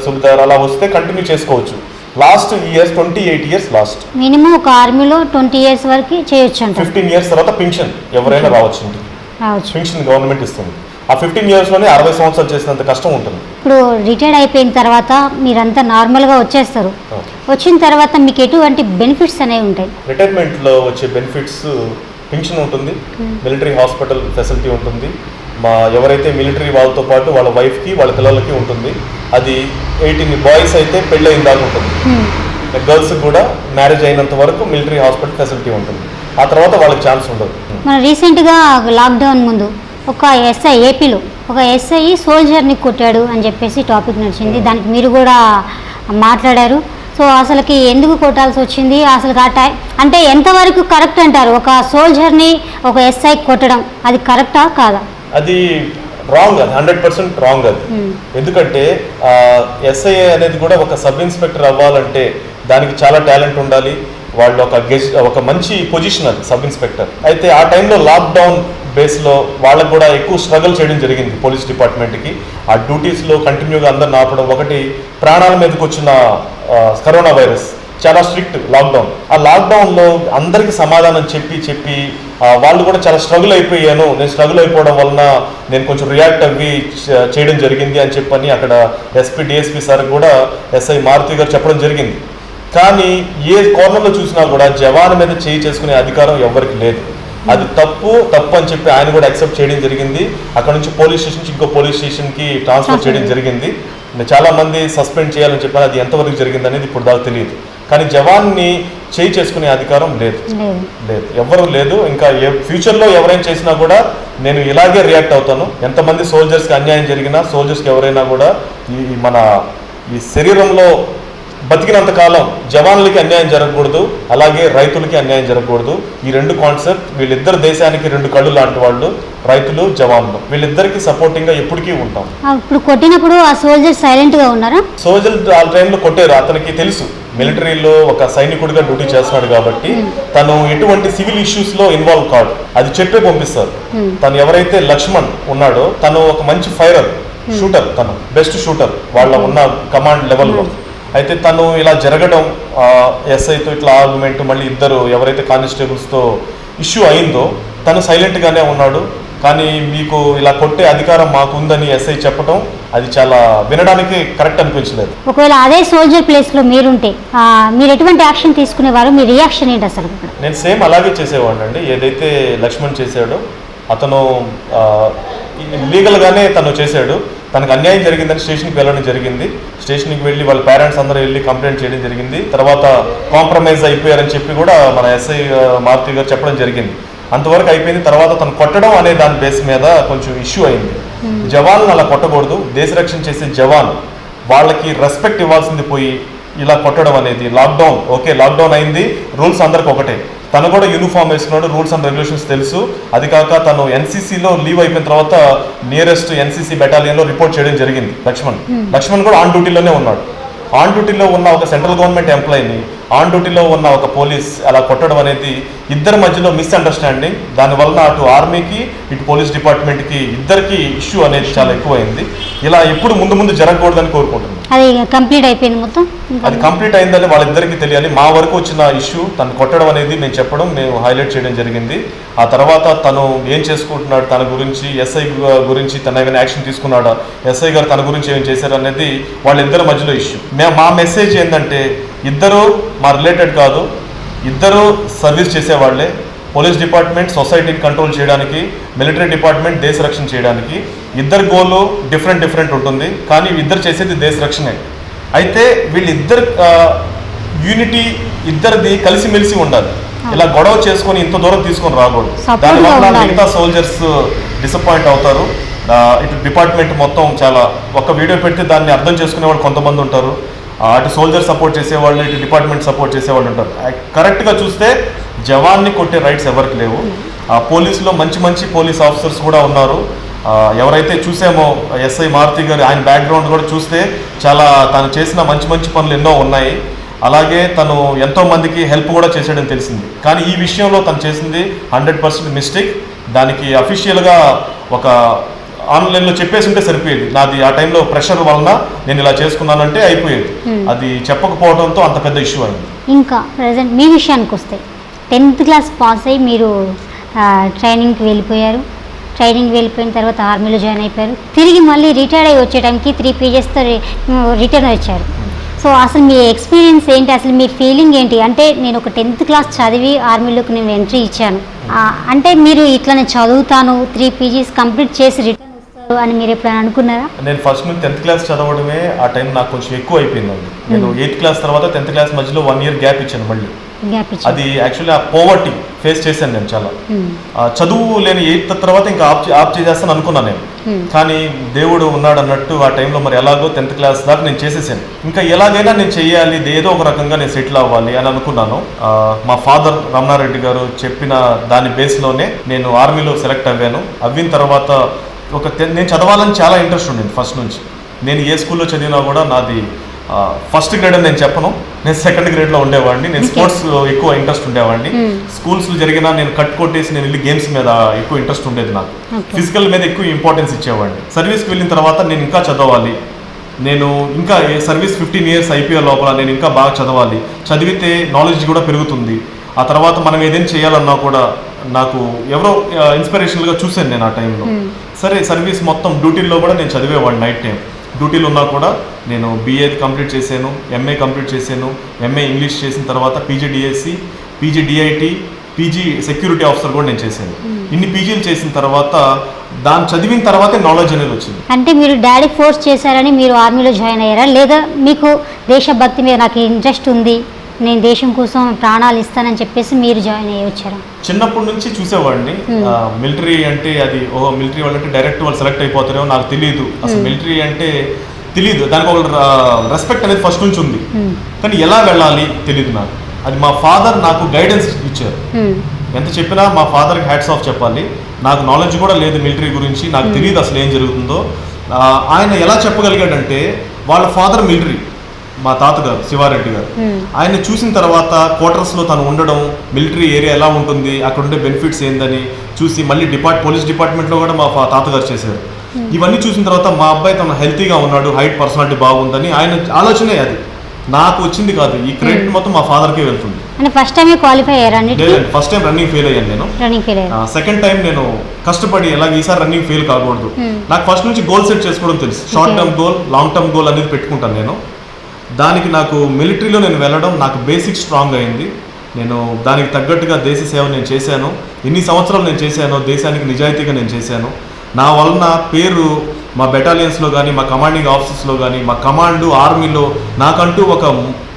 సుల్దార్ అలా వస్తే కంటిన్యూ చేసుకోవచ్చు. Last years 28 years last. Minimum ఒక ఆర్మీలో 20 years వరకు చేయొచ్చు అంట. 15 years తర్వాత పెన్షన్ ఎవరైనా రావచ్చు ఇంటికి. పెన్షన్ గవర్నమెంట్ ఇస్తుంది. ఆ 15 years లోనే 60 సంవత్సరాలు చేసినంత కష్టం ఉంటుంది. ఇప్పుడు రిటైర్డ్ అయిపోయిన తర్వాత మీరంతా నార్మల్గా వచ్చేస్తారు. వచ్చిన తర్వాత మీకు ఎటువంటి బెనిఫిట్స్ అనేవి ఉంటాయి? రిటైర్మెంట్లో వచ్చే బెనిఫిట్స్ పెన్షన్ ఉంటుంది, మిలిటరీ హాస్పిటల్ ఫెసిలిటీ ఉంటుంది, ఎవరైతే మిలిటరీ వాళ్ళతో పాటు వాళ్ళ వైఫ్కి వాళ్ళ పిల్లలకి ఉంటుంది. అది 18 బాయ్స్ అయితే పెళ్ళి అయిన దాకా ఉంటుంది. గర్ల్స్ కూడా మ్యారేజ్ అయినంత వరకు మిలిటరీ హాస్పిటల్ ఫెసిలిటీ ఉంటుంది. ఆ తర్వాత వాళ్ళకి ఛాన్స్ ఉండదు. మన రీసెంట్గా లాక్డౌన్ ముందు ఒక ఎస్ఐ ఏపీలో ఒక ఎస్ఐ సోల్జర్ని కొట్టాడు అని చెప్పేసి టాపిక్ నడిచింది. దానికి మీరు కూడా మాట్లాడారు. సో అసలుకి ఎందుకు కొట్టాల్సి వచ్చింది, అసలు అంటే ఎంతవరకు కరెక్ట్ అంటారు? ఒక సోల్జర్ని ఒక ఎస్ఐ కొట్టడం అది కరెక్టా కాదా? అది రాంగ్, అది 100% రాంగ్. అది ఎందుకంటే ఎస్ఐ అనేది కూడా ఒక సబ్ ఇన్స్పెక్టర్ అవ్వాలంటే దానికి చాలా టాలెంట్ ఉండాలి. వాళ్ళు ఒక మంచి పొజిషన్ అది సబ్ ఇన్స్పెక్టర్. అయితే ఆ టైంలో లాక్డౌన్ బేస్లో వాళ్ళకు కూడా ఎక్కువ స్ట్రగుల్ చేయడం జరిగింది పోలీస్ డిపార్ట్మెంట్కి. ఆ డ్యూటీస్లో కంటిన్యూగా అందరిని ఆపడం, ఒకటి ప్రాణాల మీదకి వచ్చిన కరోనా వైరస్ చాలా స్ట్రిక్ట్ లాక్డౌన్. ఆ లాక్డౌన్లో అందరికీ సమాధానం చెప్పి వాళ్ళు కూడా చాలా స్ట్రగుల్ అయిపోయాను, నేను స్ట్రగుల్ అయిపోవడం వలన నేను కొంచెం రియాక్ట్ అవ్వి చేయడం జరిగింది అని చెప్పని అక్కడ ఎస్పీ డిఎస్పీ సార్ కూడా ఎస్ఐ మారుతి గారు చెప్పడం జరిగింది. కానీ ఏ కార్నర్లో చూసినా కూడా జవాన్ మీద చేయి చేసుకునే అధికారం ఎవరికి లేదు. అది తప్పు అని చెప్పి ఆయన కూడా యాక్సెప్ట్ చేయడం జరిగింది. అక్కడ నుంచి పోలీస్ స్టేషన్ నుంచి ఇంకో పోలీస్ స్టేషన్కి ట్రాన్స్ఫర్ చేయడం జరిగింది. చాలా మంది సస్పెండ్ చేయాలని చెప్పారు, అది ఎంతవరకు జరిగింది అనేది ఇప్పుడు దాకా తెలియదు. కానీ జవాన్ని చేయి చేసుకునే అధికారం లేదు, ఎవరు లేదు. ఇంకా ఫ్యూచర్లో ఎవరైనా చేసినా కూడా నేను ఇలాగే రియాక్ట్ అవుతాను. ఎంతమంది సోల్జర్స్కి అన్యాయం జరిగినా, సోల్జర్స్కి ఎవరైనా కూడా ఈ శరీరంలో బతికినంత కాలం జవాన్లకి అన్యాయం జరగకూడదు, అలాగే రైతులకి అన్యాయం జరగకూడదు. ఈ 2 కాన్సెప్ట్, వీళ్ళిద్దరు దేశానికి 2 కళ్ళు లాంటి వాళ్ళు, రైతులు జవాన్లు, వీళ్ళిద్దరికి సపోర్టింగ్ గా ఎప్పటికీ ఉంటాం. ఇప్పుడు కొట్టినప్పుడు ఆ సోల్జర్ సైలెంట్ గా ఉన్నారా? సోల్జర్ ఆ టైంలో కొట్టారు. అతనికి తెలుసు మిలిటరీలో ఒక సైనికుడిగా డ్యూటీ చేస్తున్నాడు కాబట్టి తను ఎటువంటి సివిల్ ఇష్యూస్ లో ఇన్వాల్వ్ కాదు, అది చెప్పే పంపిస్తారు. తను ఎవరైతే లక్ష్మణ్ ఉన్నాడో తను ఒక మంచి ఫైరర్, షూటర్, తను బెస్ట్ షూటర్ వాళ్ళ ఉన్న కమాండ్ లెవెల్లో. అయితే తను ఇలా జరగడం, ఎస్ఐతో ఇట్లా ఆర్గ్యుమెంట్, మళ్ళీ ఇద్దరు ఎవరైతే కానిస్టేబుల్స్తో ఇష్యూ అయిందో తను సైలెంట్గానే ఉన్నాడు. కానీ మీకు ఇలా కొట్టే అధికారం మాకుందని ఎస్ఐ చెప్పడం అది చాలా వినడానికి కరెక్ట్ అనిపించలేదు. ఒకవేళ అదే సోల్జర్ ప్లేస్లో మీరుంటే మీరు ఎటువంటి యాక్షన్ తీసుకునేవారు? మీ రియాక్షన్ ఏంటి అసలు? నేను సేమ్ అలాగే చేసేవాడిని అండి. ఏదైతే లక్ష్మణ్ చేశాడో అతను లీగల్గానే తను చేశాడు. తనకు అన్యాయం జరిగిందని స్టేషన్కి వెళ్ళడం జరిగింది. స్టేషన్కి వెళ్ళి వాళ్ళ పేరెంట్స్ అందరూ వెళ్ళి కంప్లైంట్ చేయడం జరిగింది. తర్వాత కాంప్రమైజ్ అయిపోయారని చెప్పి కూడా మన ఎస్ఐ మారుతి గారు చెప్పడం జరిగింది. అంతవరకు అయిపోయింది. తర్వాత తను కొట్టడం అనే దాని బేస్ మీద కొంచెం ఇష్యూ అయింది. జవాన్లను అలా కొట్టకూడదు, దేశ రక్షణ చేసే జవాన్ వాళ్ళకి రెస్పెక్ట్ ఇవ్వాల్సింది పోయి ఇలా కొట్టడం అనేది లాక్డౌన్. ఓకే, లాక్డౌన్ అయింది, రూల్స్ అందరికి ఒకటే. తను కూడా యూనిఫామ్ వేసుకున్నాడు, రూల్స్ అండ్ రెగ్యులేషన్స్ తెలుసు. అది కాక తను ఎన్సీసీలో లీవ్ అయిపోయిన తర్వాత నియరెస్ట్ ఎన్సీసీ బెటాలియన్లో రిపోర్ట్ చేయడం జరిగింది. లక్ష్మణ్ కూడా ఆన్ డ్యూటీలోనే ఉన్నాడు. ఆన్ డ్యూటీలో ఉన్న ఒక సెంట్రల్ గవర్నమెంట్ ఎంప్లాయీని ఆన్ డ్యూటీలో ఉన్న ఒక పోలీస్ అలా కొట్టడం అనేది ఇద్దరి మధ్యలో మిస్అండర్స్టాండింగ్. దానివల్ల అటు ఆర్మీకి ఇటు పోలీస్ డిపార్ట్మెంట్కి ఇద్దరికి ఇష్యూ అనేది చాలా ఎక్కువైంది. ఇలా ఎప్పుడు ముందు జరగకూడదని కోరుకుంటున్నాను. అది కంప్లీట్ అయిపోయింది, మొత్తం అది కంప్లీట్ అయిందని వాళ్ళిద్దరికీ తెలియాలి. మా వరకు వచ్చిన ఇష్యూ తను కొట్టడం అనేది నేను చెప్పడం, మేము హైలైట్ చేయడం జరిగింది. ఆ తర్వాత తను ఏం చేసుకుంటున్నాడు, తన గురించి ఎస్ఐ గురించి తన ఏమైనా యాక్షన్ తీసుకున్నాడా, ఎస్ఐ గారు తన గురించి ఏం చేశారు అనేది వాళ్ళిద్దరి మధ్యలో ఇష్యూ. మా మెసేజ్ ఏంటంటే ఇద్దరు మా రిలేటెడ్ కాదు, ఇద్దరు సర్వీస్ చేసేవాళ్లే, పోలీస్ డిపార్ట్మెంట్ సొసైటీని కంట్రోల్ చేయడానికి, మిలిటరీ డిపార్ట్మెంట్ దేశ రక్షణ చేయడానికి. ఇద్దరు గోల్ డిఫరెంట్ ఉంటుంది, కానీ ఇద్దరు చేసేది దేశ రక్షణే. అయితే వీళ్ళిద్దరు యూనిటీ ఇద్దరిది కలిసిమెలిసి ఉండాలి. ఇలా గొడవ చేసుకొని ఇంత దూరం తీసుకొని రాకూడదు. దానివల్ల మిగతా సోల్జర్స్ డిసప్పాయింట్ అవుతారు. ఇటు డిపార్ట్మెంట్ మొత్తం చాలా ఒక వీడియో పెడితే దాన్ని అర్థం చేసుకునే వాళ్ళు కొంతమంది ఉంటారు. అటు సోల్జర్ సపోర్ట్ చేసేవాళ్ళు, ఇటు డిపార్ట్మెంట్ సపోర్ట్ చేసేవాళ్ళు ఉంటారు. కరెక్ట్గా చూస్తే జవాన్ని కొట్టే రైట్స్ ఎవరికి లేవు. పోలీసులో మంచి పోలీస్ ఆఫీసర్స్ కూడా ఉన్నారు. ఎవరైతే చూసామో ఎస్ఐ మారుతి గారు, ఆయన బ్యాక్గ్రౌండ్ కూడా చూస్తే చాలా తను చేసిన మంచి పనులు ఎన్నో ఉన్నాయి. అలాగే తను ఎంతో మందికి హెల్ప్ కూడా చేసాడని తెలిసింది. కానీ ఈ విషయంలో తను చేసింది 100% మిస్టేక్. దానికి అఫీషియల్గా ఒక ఆన్లైన్లో చెప్పేసి ఉంటే సరిపోయేది. నాది ఆ టైంలో ప్రెషర్ వలన నేను ఇలా చేసుకున్నానంటే అయిపోయేది. అది చెప్పకపోవడంతో అంత పెద్ద ఇష్యూ అయింది. ఇంకా ప్రజెంట్ మీ విషయానికి వస్తే 10th క్లాస్ పాస్ అయ్యి మీరు ట్రైనింగ్కి వెళ్ళిపోయారు. ట్రైనింగ్ వెళ్ళిపోయిన తర్వాత ఆర్మీలో జాయిన్ అయిపోయారు. తిరిగి మళ్ళీ రిటైర్డ్ అయ్యి వచ్చే టైంకి 3 pagesతో రిటర్న్ వచ్చారు. సో అసలు మీ ఎక్స్పీరియన్స్ ఏంటి, అసలు మీ ఫీలింగ్ ఏంటి? అంటే నేను ఒక 10th క్లాస్ చదివి ఆర్మీలోకి నేను ఎంట్రీ ఇచ్చాను అంటే మీరు ఇట్లా నేను చదువుతాను 3 pages కంప్లీట్ చేసి రిటర్న్ వస్తారు అని మీరు ఎప్పుడైనా అనుకున్నారా? నేను ఫస్ట్ నుంచి 10th క్లాస్ చదవడమే ఆ టైం నాకు కొంచెం ఎక్కువ అయిపోయిందండి. నేను 8th క్లాస్ తర్వాత 10th క్లాస్ మధ్యలో 1 year గ్యాప్ ఇచ్చాను. మళ్ళీ అది యాక్చువల్లీ ఆ పోవర్టీ ఫేస్ చేశాను నేను చాలా. చదువు లేని 8th తర్వాత ఇంకా ఆప్ చేసేస్తాను అనుకున్నాను నేను. కానీ దేవుడు ఉన్నాడు అన్నట్టు ఆ టైంలో మరి ఎలాగో 10th క్లాస్ దాకా నేను చేసేసాను. ఇంకా ఎలాగైనా నేను చెయ్యాలి, ఏదో ఒక రకంగా నేను సెటిల్ అవ్వాలి అని అనుకున్నాను. మా ఫాదర్ రమణారెడ్డి గారు చెప్పిన దాని బేస్లోనే నేను ఆర్మీలో సెలెక్ట్ అవ్వాను. అవ్విన తర్వాత నేను చదవాలని చాలా ఇంట్రెస్ట్ ఉండేది ఫస్ట్ నుంచి. నేను ఏ స్కూల్లో చదివినా కూడా నాది ఫస్ట్ గ్రేడ్ అని నేను చెప్పను, నేను 2nd గ్రేడ్లో ఉండేవాడిని. నేను స్పోర్ట్స్ ఎక్కువ ఇంట్రెస్ట్ ఉండేవాడిని. స్కూల్స్లో జరిగినా నేను కట్ కొట్టేసి నేను వెళ్ళి గేమ్స్ మీద ఎక్కువ ఇంట్రెస్ట్ ఉండేది. నాకు ఫిజికల్ మీద ఎక్కువ ఇంపార్టెన్స్ ఇచ్చేవాడిని. సర్వీస్కి వెళ్ళిన తర్వాత నేను ఇంకా చదవాలి, నేను ఇంకా సర్వీస్ 15 years అయిపోయే లోపల నేను ఇంకా బాగా చదవాలి, చదివితే నాలెడ్జ్ కూడా పెరుగుతుంది. ఆ తర్వాత మనం ఏదైనా చేయాలన్నా కూడా నాకు ఎవరో ఇన్స్పిరేషనల్గా చూశాను నేను ఆ టైంలో. సరే సర్వీస్ మొత్తం డ్యూటీల్లో కూడా నేను చదివేవాడిని. నైట్ టైం డ్యూటీలు ఉన్నా కూడా నేను BA కంప్లీట్ చేశాను, MA కంప్లీట్ చేశాను. MA ఇంగ్లీష్ చేసిన తర్వాత PGDSC, PGDIT, PG security officer కూడా నేను చేశాను. ఇన్ని PGలు చేసిన తర్వాత దాన్ని చదివిన తర్వాతే నాలెడ్జ్ అనేది వచ్చింది. అంటే మీరు డాడీ ఫోర్స్ చేశారని మీరు ఆర్మీలో జాయిన్ అయ్యారా, లేదా మీకు దేశభక్తి మీద నాకు ఇంట్రెస్ట్ ఉంది, నేను దేశం కోసం ప్రాణాలు ఇస్తానని చెప్పేసి మీరు జాయిన్ అయ్యి వచ్చారా? చిన్నప్పటి నుంచి చూసేవాడిని. మిలిటరీ అంటే అది మిలిటరీ వాళ్ళంటే డైరెక్ట్ వాళ్ళు సెలెక్ట్ అయిపోతారేమో నాకు తెలియదు. అసలు మిలిటరీ అంటే తెలియదు, దానికి ఒక రెస్పెక్ట్ అనేది ఫస్ట్ నుంచి ఉంది. కానీ ఎలా వెళ్ళాలి తెలియదు నాకు. అది మా ఫాదర్ నాకు గైడెన్స్ ఇచ్చారు. ఎంత చెప్పినా మా ఫాదర్కి హ్యాట్స్ ఆఫ్ చెప్పాలి. నాకు నాలెడ్జ్ కూడా లేదు మిలిటరీ గురించి, నాకు తెలియదు అసలు ఏం జరుగుతుందో. ఆయన ఎలా చెప్పగలిగాడంటే వాళ్ళ ఫాదర్ మిలిటరీ, మా తాతగారు శివారెడ్డి గారు. ఆయన చూసిన తర్వాత క్వార్టర్స్లో తను ఉండడం, మిలిటరీ ఏరియా ఎలా ఉంటుంది, అక్కడ ఉండే బెనిఫిట్స్ ఏందని చూసి మళ్ళీ పోలీస్ డిపార్ట్మెంట్లో కూడా మా తాతగారు చేశారు. ఇవన్నీ చూసిన తర్వాత మా అబ్బాయి తను హెల్తీగా ఉన్నాడు, హైట్ పర్సనాలిటీ బాగుందని ఆయన ఆలోచనే. అది నాకు వచ్చింది కాదు, ఈ క్రెడిట్ మొత్తం మా ఫాదర్కే వెళ్తుంది. ఫస్ట్ టైం క్వాలిఫై అయ్యారండి? ఫస్ట్ టైం రన్నింగ్ ఫెయిల్ అయ్యాను నేను. సెకండ్ టైం నేను కష్టపడి ఎలాగ ఈసారి రన్నింగ్ ఫెయిల్ కాకూడదు. నాకు ఫస్ట్ నుంచి గోల్ సెట్ చేసుకోవడం తెలుసు. Short term goal, long term goal అనేది పెట్టుకుంటాను నేను. దానికి నాకు మిలిటరీలో నేను వెళ్ళడం నాకు బేసిక్ స్ట్రాంగ్ అయింది. నేను దానికి తగ్గట్టుగా దేశ సేవ నేను చేశాను. ఎన్ని సంవత్సరాలు నేను చేశానో దేశానికి నిజాయితీగా నేను చేశాను. నా వలన పేరు మా బెటాలియన్స్లో కానీ, మా కమాండింగ్ ఆఫీసర్స్లో కానీ, మా కమాండ్ ఆర్మీలో నాకంటూ ఒక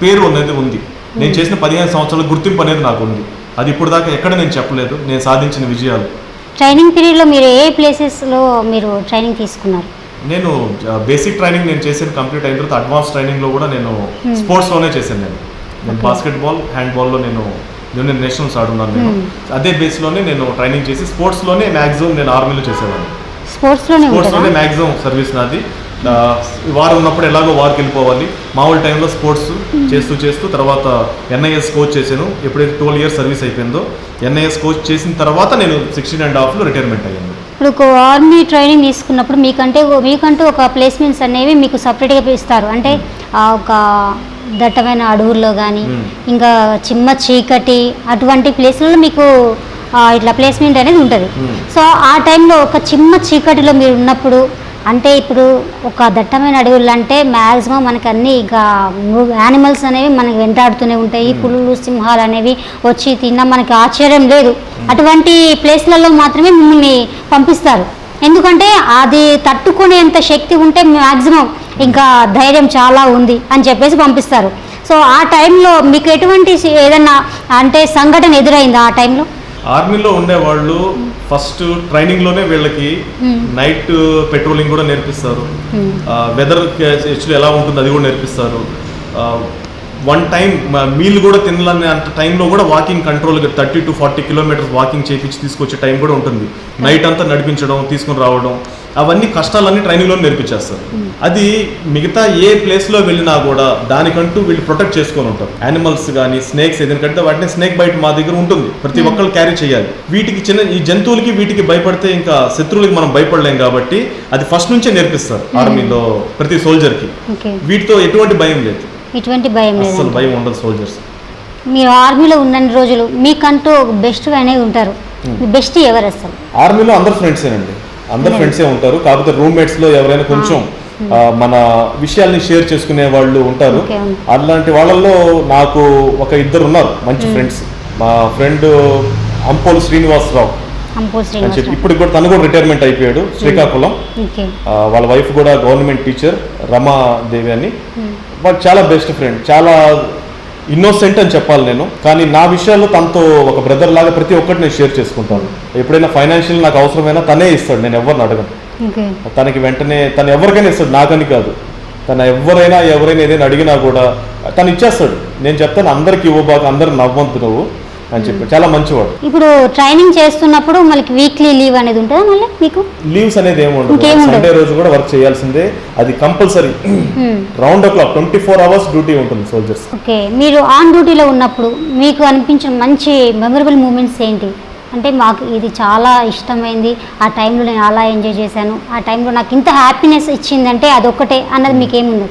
పేరు అనేది ఉంది. నేను చేసిన 15 సంవత్సరాల గుర్తింపు అనేది నాకు ఉంది. అది ఇప్పుడు దాకా ఎక్కడ నేను చెప్పలేదు నేను సాధించిన విజయాలు. ట్రైనింగ్ పీరియడ్లో మీరు ఏ ప్లేసెస్లో మీరు ట్రైనింగ్ తీసుకున్నారు? నేను బేసిక్ ట్రైనింగ్ నేను చేసాను, కంప్లీట్ అయిన తర్వాత అడ్వాన్స్ ట్రైనింగ్లో కూడా నేను స్పోర్ట్స్లోనే చేశాను. నేను బాస్కెట్బాల్, హ్యాండ్బాల్లో నేను యూనియన్ నేషనల్స్ ఆడున్నాను. నేను అదే బేస్లోనే నేను ట్రైనింగ్ చేసి స్పోర్ట్స్లోనే మ్యాక్సిమం నేను ఆర్మీలో చేసేవాడిని. స్పోర్ట్స్లోనే మ్యాక్సిమం సర్వీస్ నాది. వారు ఉన్నప్పుడు ఎలాగో వారికి వెళ్ళిపోవాలి. మామూలు టైంలో స్పోర్ట్స్ చేస్తూ తర్వాత NIS కోచ్ చేశాను. ఎప్పుడైతే 12 years సర్వీస్ అయిపోయిందో NIS కోచ్ చేసిన తర్వాత నేను 16.5లో రిటైర్మెంట్ అయ్యాను. ఇప్పుడు ఆర్మీ ట్రైనింగ్ తీసుకున్నప్పుడు మీకంటూ ఒక ప్లేస్మెంట్స్ అనేవి మీకు సపరేట్గా ఇస్తారు. అంటే ఒక దట్టమైన అడవుల్లో కానీ, ఇంకా చిమ్మ చీకటి అటువంటి ప్లేస్లలో మీకు ఇట్లా ప్లేస్మెంట్ అనేది ఉంటుంది. సో ఆ టైంలో ఒక చిమ్మ చీకటిలో మీరు ఉన్నప్పుడు, అంటే ఇప్పుడు ఒక దట్టమైన అడవులు అంటే మ్యాక్సిమం మనకి అన్నీ ఇక యానిమల్స్ అనేవి మనకి వెంటాడుతూనే ఉంటాయి. పులులు, సింహాలు అనేవి వచ్చి తిన్నా మనకి ఆశ్చర్యం లేదు. అటువంటి ప్లేస్లలో మాత్రమే మిమ్మల్ని పంపిస్తారు. ఎందుకంటే అది తట్టుకునేంత శక్తి ఉంటే మ్యాక్సిమం ఇంకా ధైర్యం చాలా ఉంది అని చెప్పేసి పంపిస్తారు. సో ఆ టైంలో మీకు ఎటువంటి ఏదన్నా అంటే సంఘటన ఎదురైందా ఆ టైంలో? ఆర్మీలో ఉండేవాళ్ళు ఫస్ట్ ట్రైనింగ్లోనే వీళ్ళకి నైట్ పెట్రోలింగ్ కూడా నేర్పిస్తారు. వెదర్ యాక్చువల్లీ ఎలా ఉంటుంది అది కూడా నేర్పిస్తారు. వన్ టైం మీల్ కూడా తినాలనే అంత టైంలో కూడా walking control 30 to 40 kilometres walking చేయించి తీసుకొచ్చే టైం కూడా ఉంటుంది. నైట్ అంతా నడిపించడం, తీసుకుని రావడం, అవన్నీ కష్టాలన్నీ ట్రైనింగ్లో నేర్పించేస్తారు. అది మిగతా ఏ ప్లేస్లో వెళ్ళినా కూడా దానికంటూ వీళ్ళు ప్రొటెక్ట్ చేసుకొని ఉంటారు. యానిమల్స్ కానీ స్నేక్స్ ఎందుకంటే వాటిని స్నేక్ బైట్ మా దగ్గర ఉంటుంది, ప్రతి ఒక్కరు క్యారీ చేయాలి. వీటికి ఈ జంతువులకి వీటికి భయపడితే ఇంకా శత్రువులకి మనం భయపడలేం కాబట్టి అది ఫస్ట్ నుంచే నేర్పిస్తారు ఆర్మీలో ప్రతి సోల్జర్కి. వీటితో ఎటువంటి భయం లేదు, ఎటువంటి భయం లేదు, అసలు భయం ఉండదు సోల్జర్స్. మీరు ఆర్మీలో ఉన్న రోజులు మీకంటూ బెస్ట్ అనేది ఉంటారు. మీ బెస్ట్ ఎవరు అసలు? ఆర్మీలో అందరు ఫ్రెండ్సేనండి, అందరు ఫ్రెండ్సే ఉంటారు. కాకపోతే రూమ్మేట్స్ లో ఎవరైనా కొంచెం మన విషయాల్ని షేర్ చేసుకునే వాళ్ళు ఉంటారు. అలాంటి వాళ్ళల్లో నాకు ఒక ఇద్దరు ఉన్నారు మంచి ఫ్రెండ్స్. మా ఫ్రెండ్ అంపోలు శ్రీనివాసరావు అని చెప్పి ఇప్పుడు కూడా తను కూడా రిటైర్మెంట్ అయిపోయాడు శ్రీకాకుళం. వాళ్ళ వైఫ్ కూడా గవర్నమెంట్ టీచర్ రమాదేవి అని. వాళ్ళు చాలా బెస్ట్ ఫ్రెండ్, చాలా ఇన్నోసెంట్ అని చెప్పాలి నేను. కానీ నా విషయాల్లో తనతో ఒక బ్రదర్ లాగా ప్రతి ఒక్కటి నేను షేర్ చేసుకుంటాను. ఎప్పుడైనా ఫైనాన్షియల్ నాకు అవసరమైనా తనే ఇస్తాడు, నేను ఎవరిని అడగను. తనకి వెంటనే తను ఎవరికైనా ఇస్తాడు, నాకని కాదు. తను ఎవరైనా ఏదైనా అడిగినా కూడా తను ఇచ్చేస్తాడు. నేను చెప్తాను అందరికి ఇవ్వబాక, అందరు నవ్వంతు నువ్వు అని చెప్పి. చాలా మంచివాడు. ఇప్పుడు ట్రైనింగ్ చేస్తున్నప్పుడు మనకి వీక్లీ లీవ్ అనేది ఉంటుందా? మళ్ళీ మీకు లీవ్స్ అనేది ఏమి ఉండదు. సండే రోజు కూడా వర్క్ చేయాల్సిందే, అది compulsory. Round the clock 24 hours duty ఉంటుంది సోల్జర్స్. ఓకే, మీరు ఆన్ డ్యూటీలో ఉన్నప్పుడు మీకు అనిపించిన మంచి మెమరబుల్ మూమెంట్స్ ఏంటి? అంటే మాకు ఇది చాలా ఇష్టమైంది, ఆ టైంలో నేను అలా ఎంజాయ్ చేశాను, ఆ టైంలో నాకు ఇంత హ్యాపీనెస్ ఇచ్చిందంటే అదొక్కటే అన్నది మీకు ఏముంది?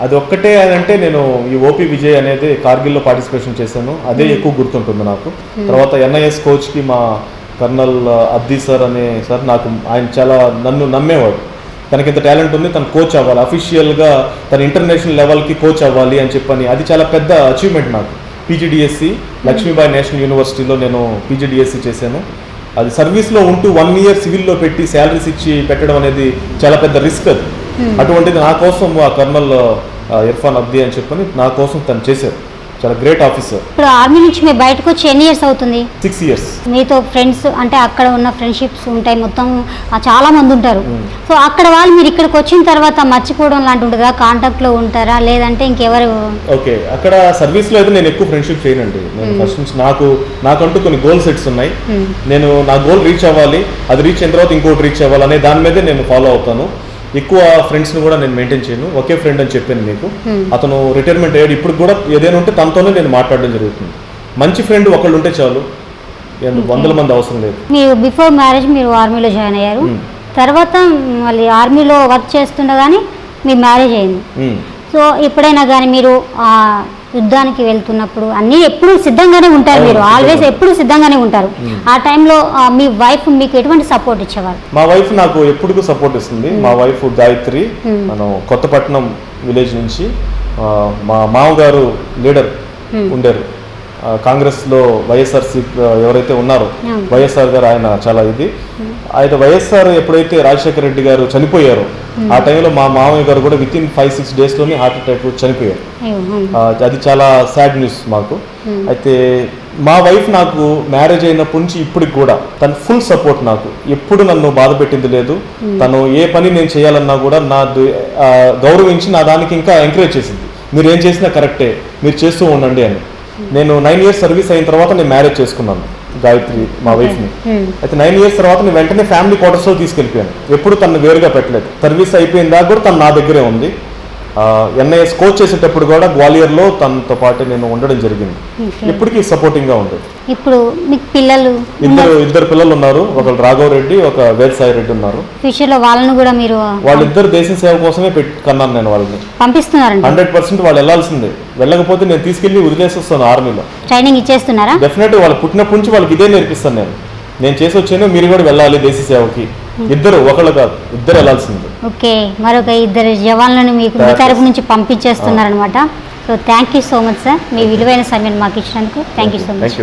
అది ఒక్కటే అంటే నేను ఈ ఓపీ విజయ్ అనేది కార్గిల్లో పార్టిసిపేషన్ చేశాను, అదే ఎక్కువ గుర్తుంటుంది నాకు. తర్వాత ఎన్ఐఎస్ కోచ్కి మా కర్నల్ అబ్దీ సార్ అనే సార్, నాకు ఆయన చాలా నన్ను నమ్మేవాడు. తనకి ఇంత టాలెంట్ ఉంది, తను కోచ్ అవ్వాలి, అఫీషియల్గా తను ఇంటర్నేషనల్ లెవెల్కి కోచ్ అవ్వాలి అని చెప్పని. అది చాలా పెద్ద అచీవ్మెంట్ నాకు. పీజీడిఎస్సి లక్ష్మీబాయి నేషనల్ యూనివర్సిటీలో నేను పీజీడిఎస్సి చేశాను. అది సర్వీస్లో ఉంటూ 1 year సివిల్లో పెట్టి శాలరీస్ ఇచ్చి పెట్టడం అనేది చాలా పెద్ద రిస్క్. అది అటువంటిది నా కోసం ఆ కర్నల్ ఇర్ఫాన్ అబ్దీ అని చెప్పని నా కోసం తను చేశారు. చాలా గ్రేట్ ఆఫీసర్. ఇప్పుడు ఆర్మీ నుంచి మీరు బయటకు వచ్చి ఎన్ని ఇయర్స్ అవుతుంది? 6 years. మీతో ఫ్రెండ్స్ అంటే అక్కడ ఉన్న ఫ్రెండ్షిప్స్ ఉంటాయి, మొత్తం చాలా మంది ఉంటారు. సో అక్కడ వాళ్ళు మీరు ఇక్కడికి వచ్చిన తర్వాత మర్చిపోవడం లాంటి ఉంటుందా? కాంటాక్ట్లో ఉంటారా లేదంటే ఇంకెవరు? ఓకే, అక్కడ సర్వీస్లో అయితే నేను ఎక్కువ ఫ్రెండ్షిప్ చేయనండి. నేను ఫస్ట్ నుంచి నాకంటూ కొన్ని గోల్ సెట్స్ ఉన్నాయి. నేను నా గోల్ రీచ్ అవ్వాలి, అది రీచ్ అయిన తర్వాత ఇంకోటి రీచ్ అవ్వాలి అనే దాని మీదే నేను ఫాలో అవుతాను. ఎక్కువ ఫ్రెండ్స్ని కూడా నేను మెయింటైన్ చేయను. ఒకే ఫ్రెండ్ అని చెప్పాను మీకు, అతను రిటైర్మెంట్ అయ్యాడు. ఇప్పుడు కూడా ఏదైనా ఉంటే తనతోనే నేను మాట్లాడడం జరుగుతుంది. మంచి ఫ్రెండ్ ఒకళ్ళు ఉంటే చాలు, 100 మంది అవసరం లేదు. మీరు బిఫోర్ మ్యారేజ్ మీరు ఆర్మీలో జాయిన్ అయ్యారు, తర్వాత మళ్ళీ ఆర్మీలో వర్క్ చేస్తుండగానే మీ మ్యారేజ్ అయింది. సో ఎప్పుడైనా కానీ మీరు యుద్ధానికి వెళ్తున్నప్పుడు అన్నీ ఎప్పుడు సిద్ధంగానే ఉంటారు, మీరు ఆల్వేస్ ఎప్పుడు సిద్ధంగానే ఉంటారు. ఆ టైంలో మీ వైఫ్ మీకు ఎటువంటి సపోర్ట్ ఇచ్చేవారు? మా వైఫ్ నాకు ఎప్పుడు సపోర్ట్ ఇస్తుంది. మా వైఫ్ గాయత్రి, మనం కొత్తపట్నం విలేజ్ నుంచి. మా మామగారు లీడర్ ఉండేరు కాంగ్రెస్లో, వైఎస్ఆర్సీ ఎవరైతే ఉన్నారో వైఎస్ఆర్ గారు, ఆయన చాలా ఇది. అయితే వైఎస్ఆర్ ఎప్పుడైతే రాజశేఖర రెడ్డి గారు చనిపోయారో ఆ టైంలో మా మామయ్య గారు కూడా విత్ ఇన్ 5-6 daysలోనే హార్ట్ అటాక్ చనిపోయారు. అది చాలా సాడ్ న్యూస్ మాకు. అయితే మా వైఫ్ నాకు మ్యారేజ్ అయినప్పటి నుంచి ఇప్పటికి కూడా తను ఫుల్ సపోర్ట్. నాకు ఎప్పుడు నన్ను బాధ పెట్టింది లేదు. తను ఏ పని నేను చేయాలన్నా కూడా నా గౌరవించి నా దానికి ఇంకా ఎంకరేజ్ చేసింది. మీరు ఏం చేసినా కరెక్టే, మీరు చేస్తూ ఉండండి అని. నేను 9 years సర్వీస్ అయిన తర్వాత నేను మ్యారేజ్ చేసుకున్నాను గాయత్రి, మా వైఫ్ని. అయితే 9 years తర్వాత నేను వెంటనే ఫ్యామిలీ క్వార్టర్స్లో తీసుకెళ్ళిపోయాను. ఎప్పుడు తను వేరుగా పెట్టలేదు. సర్వీస్ అయిపోయిన దాకా కూడా తను నా దగ్గరే ఉంది. ఎన్ఐఎస్ కోచ్ చేసేటప్పుడు కూడా గ్వాలియర్లో తనతో పాటు నేను ఉండడం జరిగింది. ఇప్పటికీ సపోర్టింగ్ గా ఉండేది. ఇప్పుడు మీకు పిల్లలు? ఇద్దరు పిల్లలు ఉన్నారు. ఒకళ్ళు రాఘవ్ రెడ్డి, ఒక వేదసాయి రెడ్డి ఉన్నారు. ఫ్యూచర్ లో వాళ్ళను కూడా మీరు? వాళ్ళిద్దరు దేశ సేవ కోసమే కన్నాను నేను వాళ్ళని. పంపిస్తున్నారండి 100%. వాళ్ళు వెళ్ళాల్సిందే. వెళ్ళకపోతే నేను తీసుకెళ్లి వదిలేసి వస్తాను ఆర్మీలో. ట్రైనింగ్ ఇచ్చేస్తున్నారా? డెఫినెట్. వాళ్ళు పుట్టినప్పటి నుంచి వాళ్ళకి ఇదే నేర్పిస్తాను నేను చేసి వచ్చాను. మీరు కూడా వెళ్ళాలి దేశ సేవకి. ఇద్దరు, ఒకళ్ళు కాదు, ఇద్దరు వెళ్ళాల్సిందే. ఓకే, మరొక 2 జవాన్లను మీకు మీ తరపు నుంచి పంపించేస్తున్నారనమాట. So thank you so much sir, మీ విలువైన సమయం మాకు ఇచ్చినందుకు. Thank you so much.